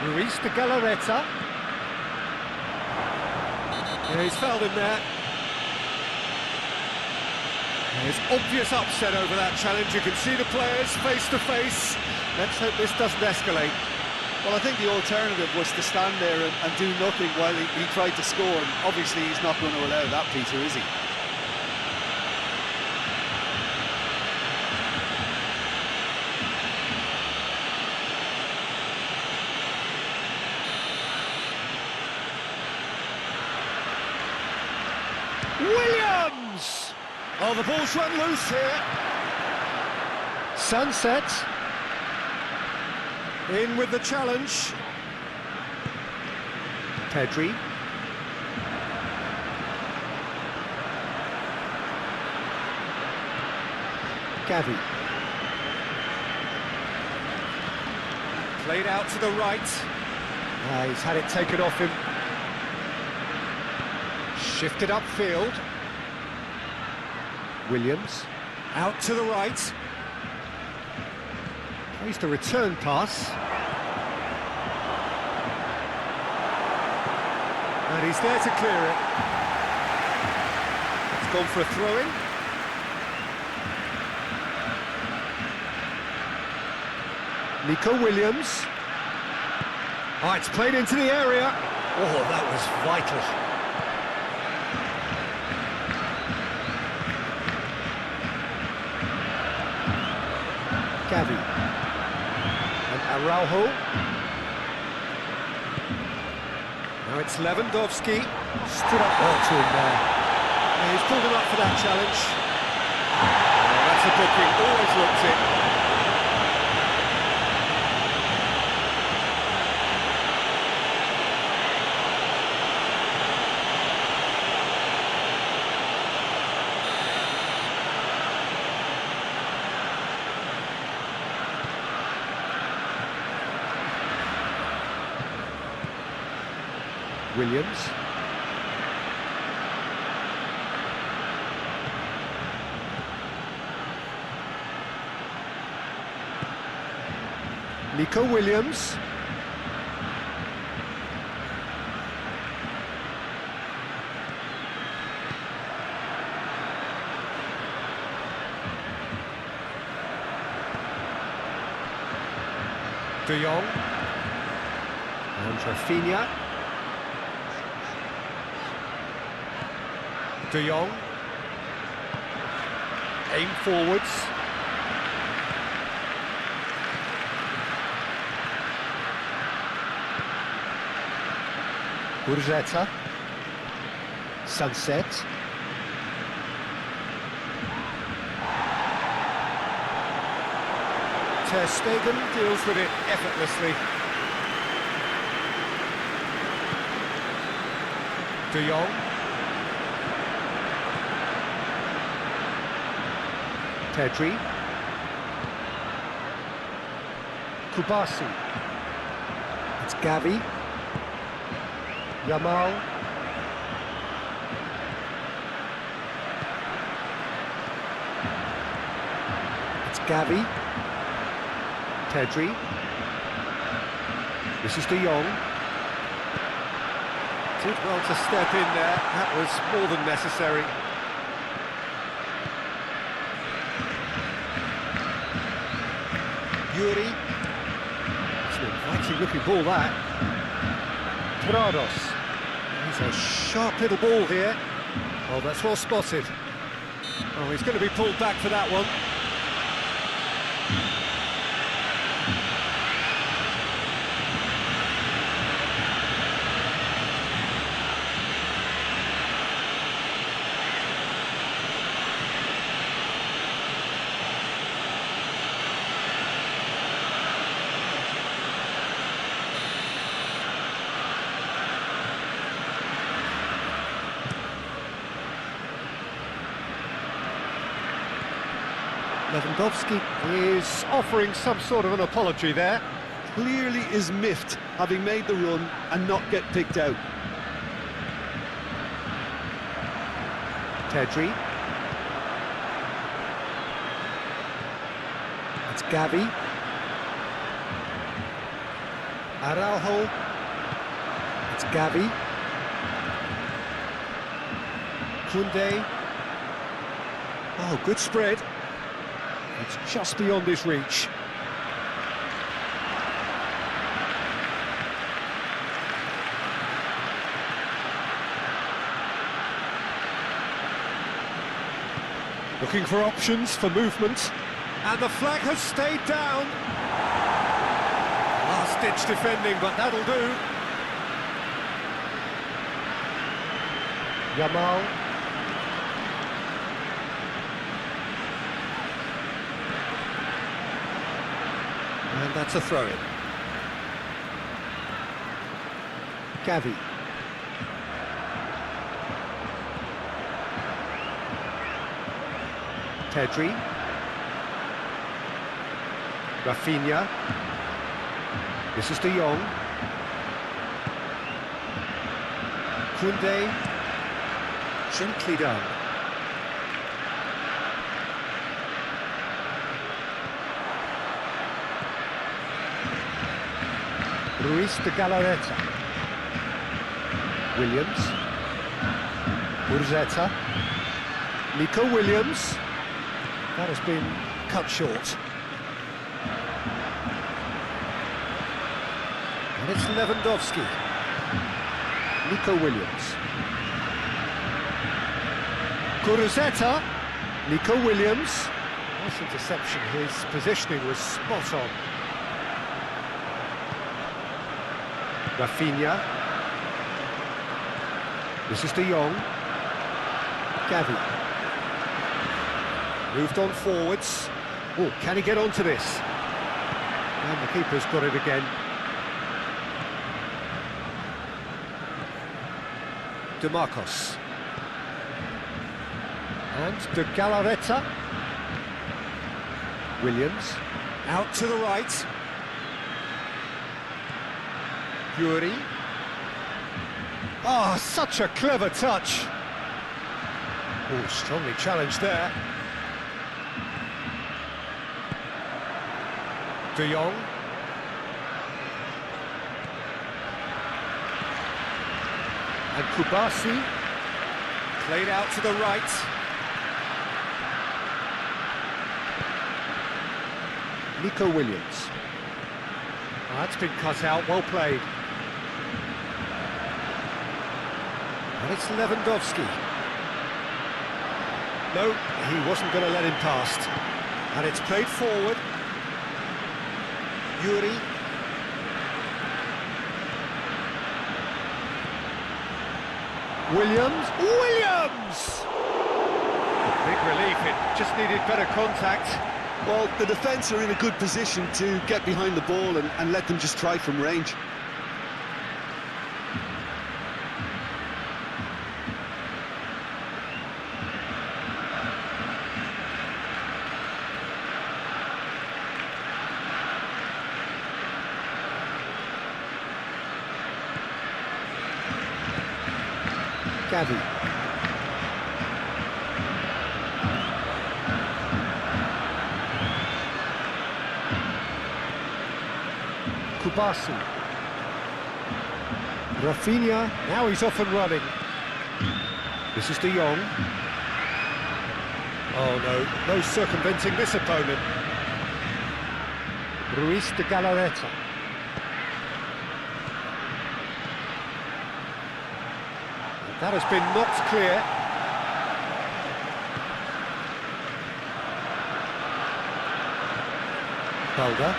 Ruiz de Galarreta. Yeah, he's fouled him there. There's obvious upset over that challenge. You can see the players face to face. Let's hope this doesn't escalate. Well, I think the alternative was to stand there and do nothing while he tried to score. And obviously, he's not going to allow that, Peter, is he? Williams! Oh, the ball's run loose here. Sunset. In with the challenge. Pedri. Gavi. Played out to the right. He's had it taken off him. Shifted upfield. Williams. Out to the right. Plays the return pass. And he's there to clear it. It's gone for a throw-in. Nico Williams. Oh, it's played into the area. Oh, that was vital. Gavi. And Araujo. Now it's Lewandowski. Stood up well to him there. Yeah, he's pulled him up for that challenge. Oh, that's a booking. Always looked it. Williams. Nico Williams. De Jong. And Rafinha. De Jong. Aim forwards. Gurzetta. Sunset. Ter Stegen deals with it effortlessly. De Jong. Pedri. Kubasi. It's Gavi. Yamal. It's Gavi. Pedri. This is De Jong. Did well to step in there, that was more than necessary. Yuri. It's an inviting looking ball, that. Prados. He's a sharp little ball here. Oh, that's well spotted. Oh, he's going to be pulled back for that one. Lewandowski is offering some sort of an apology there. Clearly is miffed, having made the run and not get picked out. Pedri. It's Gavi. Araujo. It's Gavi. Koundé. Oh, good spread. It's just beyond his reach. Looking for options for movement. And the flag has stayed down. Last-ditch defending, but that'll do. Yamal. And that's a throw-in. Gavi. Pedri. Rafinha. This is De Jong. Koundé. Gently done. Ruiz de Galarreta. Williams. Gurzetta. Nico Williams. That has been cut short. And it's Lewandowski. Nico Williams. Gurzetta. Nico Williams. Nice interception. His positioning was spot on. Rafinha. This is De Jong. Gavi. Moved on forwards. Oh, can he get onto this? And the keeper's got it again. De Marcos. And de Galarreta. Williams. Out to the right. Yuri. Oh, such a clever touch. Oh, strongly challenged there. De Jong. And Kubasi. Played out to the right. Nico Williams. Oh, that's been cut out, well played. And it's Lewandowski. No, he wasn't going to let him past. And it's played forward. Yuri. Williams. Williams! Big relief, it just needed better contact. Well, the defence are in a good position to get behind the ball and let them just try from range. Gavi. Kubasi. Rafinha, now he's off and running. This is De Jong. Oh no circumventing this opponent. Ruiz de Galarreta. That has been knocked clear. Balda.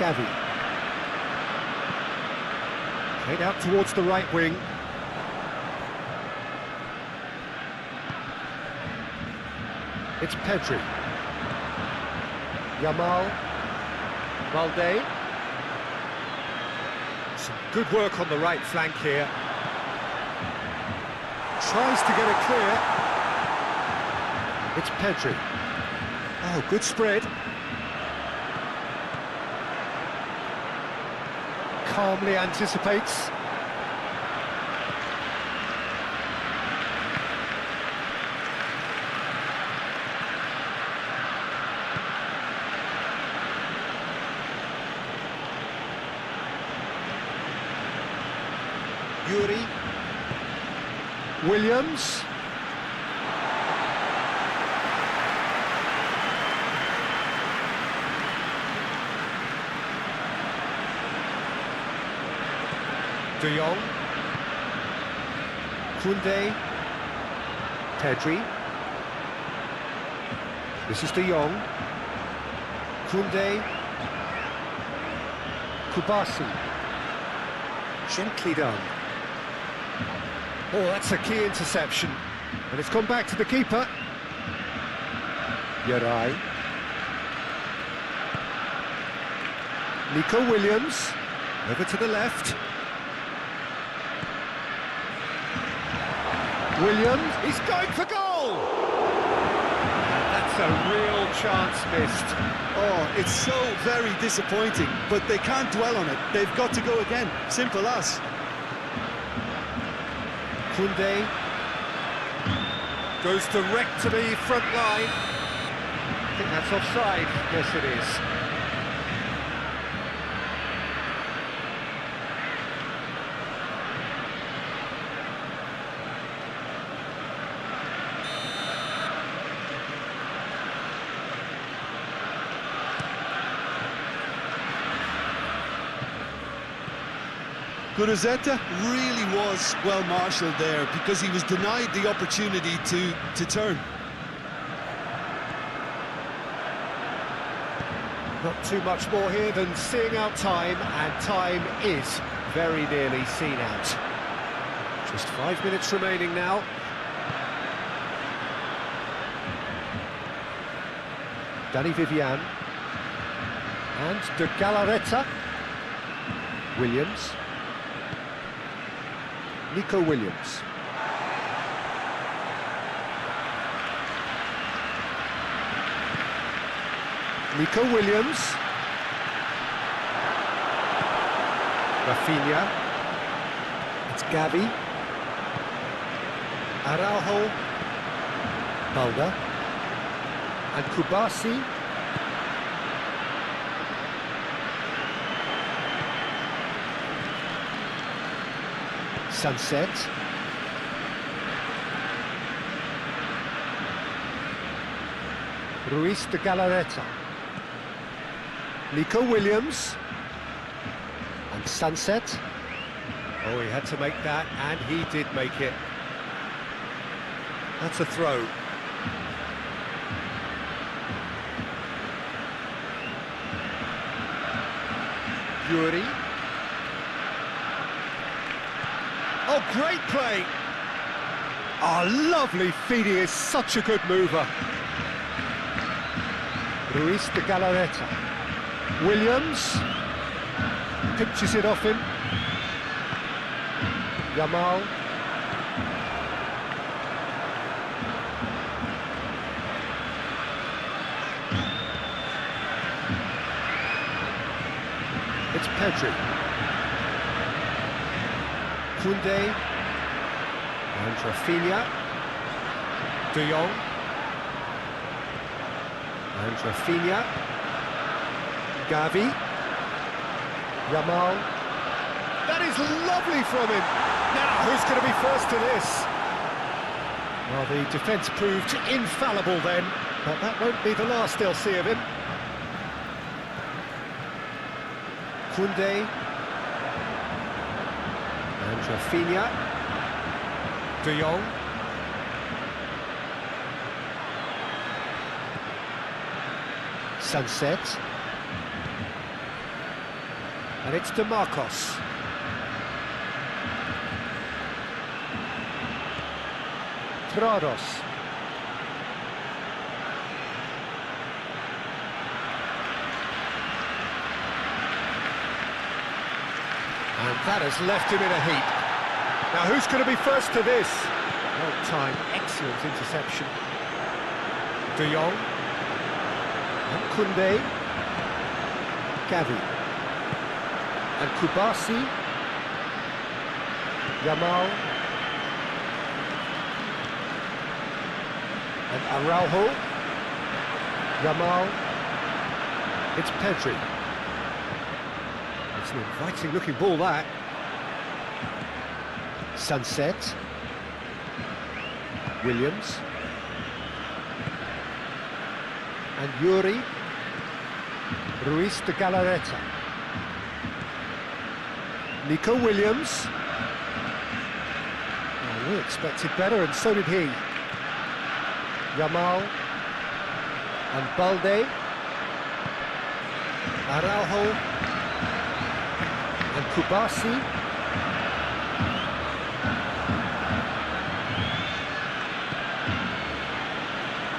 Gavi. Played out towards the right wing. It's Pedri. Yamal. Balde. Some good work on the right flank here. Tries to get it clear. It's Pedri. Oh, good spread. Calmly anticipates. Yuri. Williams. De Jong. Koundé. Pedri. This is De Jong. Koundé. Kubasi. Gently done. Oh, that's a key interception. And it's gone back to the keeper. Yarai. Nico Williams. Over to the left. Williams, he's going for goal! And that's a real chance missed. Oh, it's so very disappointing, but they can't dwell on it. They've got to go again. Simple as. Koundé Goes direct to the front line. I think that's offside. Yes, it is. Guruzzeta really was well marshalled there because he was denied the opportunity to turn. Not too much more here than seeing out time, and time is very nearly seen out. Just 5 minutes remaining now. Danny Vivian. And de Galarreta. Williams. Nico Williams. Nico Williams. Rafinha. It's Gavi. Araujo. Balda. And Kubasi. Sunset. Ruiz de Galarreta. Nico Williams. And Sunset. Oh, he had to make that, and he did make it. That's a throw. Yuri. Oh, great play! Oh, lovely feed, he is such a good mover. Ruiz de Galarreta. Williams. Pinches it off him. Yamal. It's Pedri. Koundé. And Rafinha. De Jong. And Rafinha. Gavi. Yamal. That is lovely from him. Now, who's going to be first to this? Well, the defence proved infallible then, but that won't be the last they'll see of him. Koundé. And Rafinha. De Jong. Sunset. And it's De Marcos. Trados. And that has left him in a heap. Now who's going to be first to this? Well timed, excellent interception. De Jong. And Koundé. Gavi. And Kubasi. Yamal. And Araujo. Yamal. It's Pedri. It's an inviting looking ball, that. Sunset. Williams. And Yuri. Ruiz de Galarreta. Nico Williams. Oh, we expected better, and so did he. Yamal. And Balde. Araujo. And Kubasi.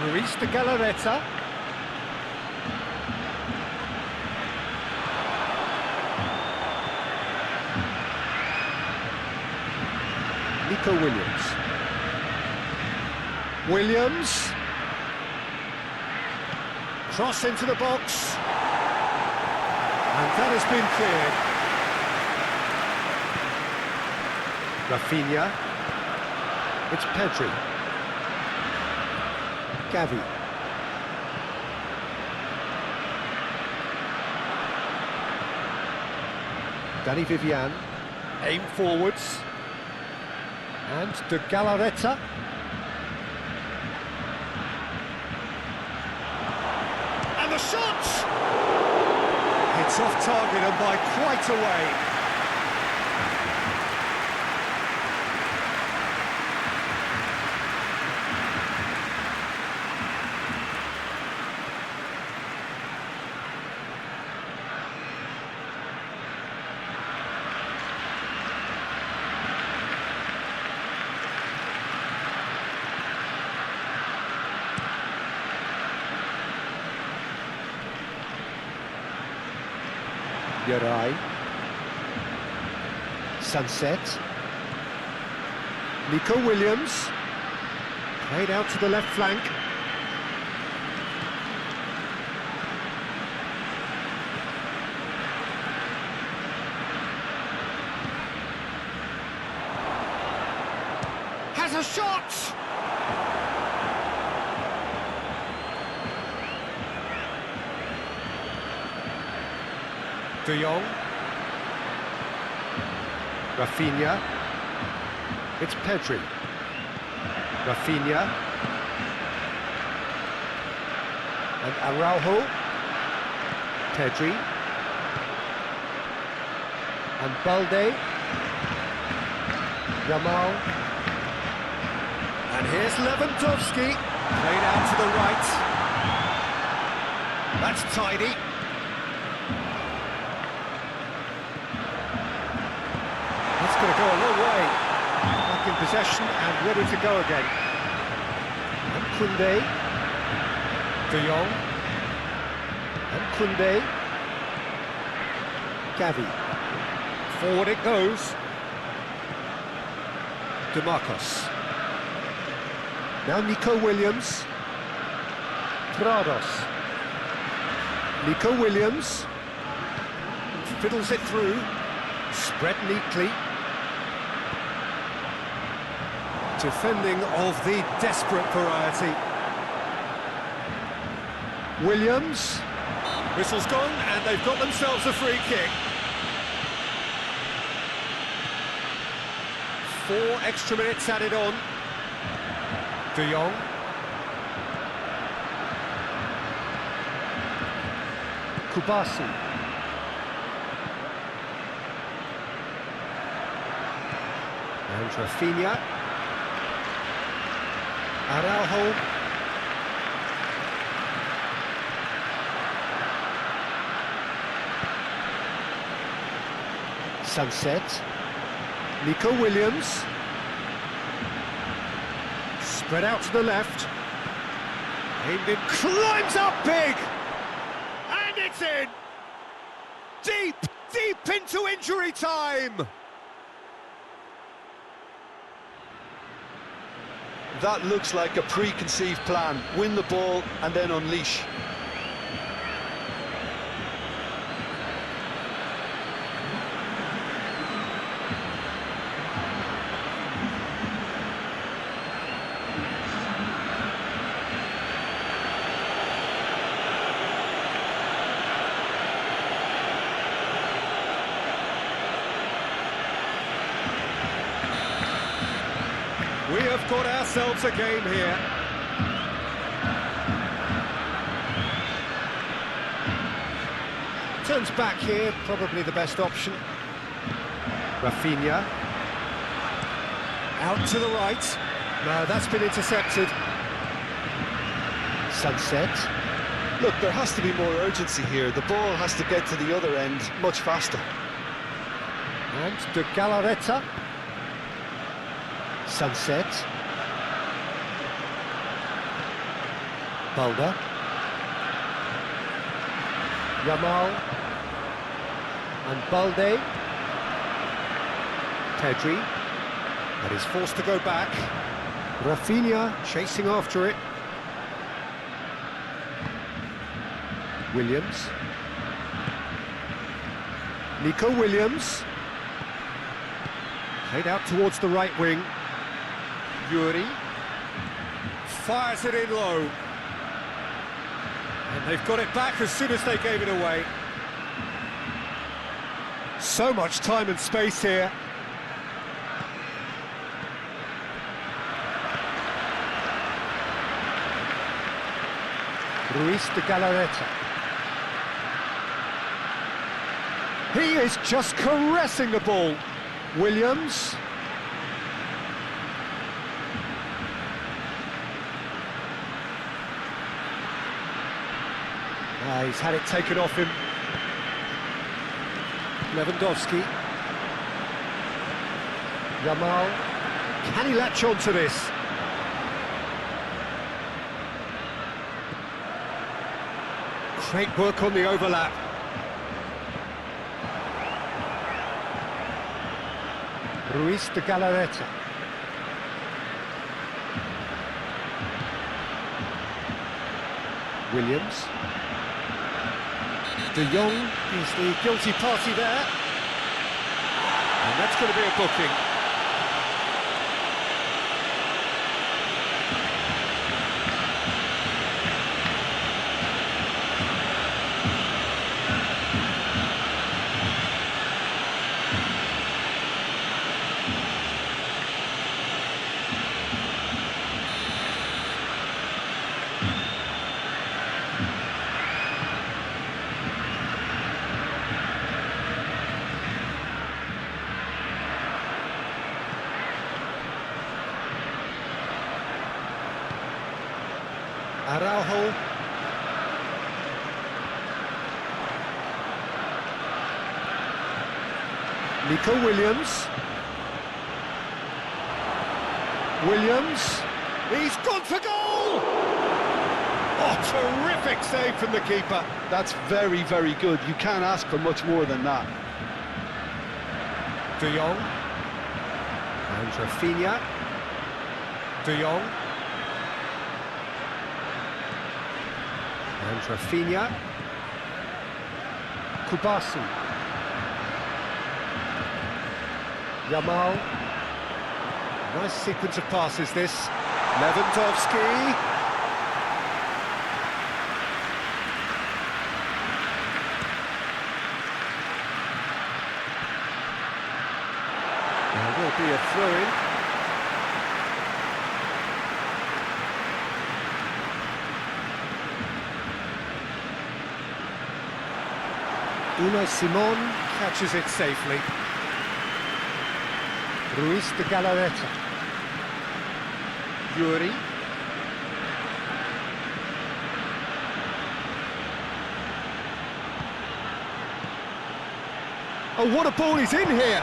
Ruiz de Galarreta. Nico Williams. Williams. Cross into the box. And that has been cleared. Rafinha. It's Pedri. Gavi. Danny Vivian. Aim forwards. And de Galarreta. And the shot! It's off target and by quite a way. Yarai. Sunset. Nico Williams. Played out to the left flank. There's a shot! De Jong. Rafinha. It's Pedri. Rafinha. And Araujo. Pedri. And Balde. Yamal. And here's Lewandowski. Played out to the right. That's tidy. That's going to go a long way. Back in possession and ready to go again. And Koundé. De Jong. And Koundé. Gavi. Forward it goes. DeMarcos. Now Nico Williams. Prados. Nico Williams. Fiddles it through. Spread neatly. Defending of the desperate variety. Williams. Whistle's gone and they've got themselves a free kick. 4 extra minutes added on. De Jong. Kubasi. And Rafinha. Araujo. Sunset. Nico Williams. Spread out to the left. Aimed in, climbs up big! And it's in! Deep, deep into injury time! That looks like a preconceived plan. Win the ball and then unleash. We have got ourselves a game here. Turns back here, probably the best option. Rafinha. Out to the right. No, that's been intercepted. Sunset. Look, there has to be more urgency here. The ball has to get to the other end much faster. And De Galarreta. Sunset. Balde. Yamal. And Balde. Pedri. But is forced to go back. Rafinha chasing after it. Williams. Nico Williams. Played out towards the right wing. Yuri. Fires it in low. And they've got it back as soon as they gave it away. So much time and space here. Ruiz de Galarreta. He is just caressing the ball. Williams. He's had it taken off him. Lewandowski. Yamal. Can he latch on to this? Great work on the overlap. Ruiz de Galarreta. Williams. De Jong is the guilty party there. And that's going to be a booking. Araujo. Nico Williams. Williams. He's gone for goal! Oh, terrific save from the keeper. That's very, very good. You can't ask for much more than that. De Jong. And Rafinha. De Jong. And Rafinha. Kubasi. Yamal. Nice sequence of passes, this. Lewandowski. There will be a throw-in. Unai Simon catches it safely. Ruiz de Galarreta. Yuri. Oh, what a ball he's in here!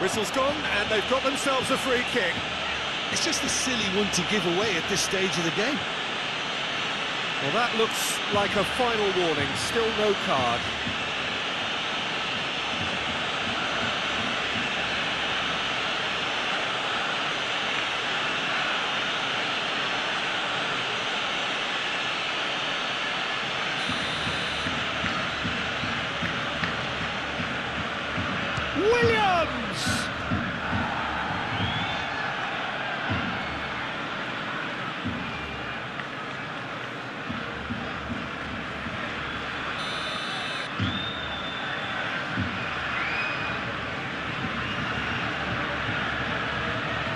Whistle's gone, and they've got themselves a free kick. It's just a silly one to give away at this stage of the game. Well, that looks like a final warning, still no card. Williams!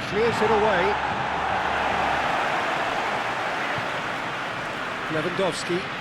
Clears it away. Lewandowski.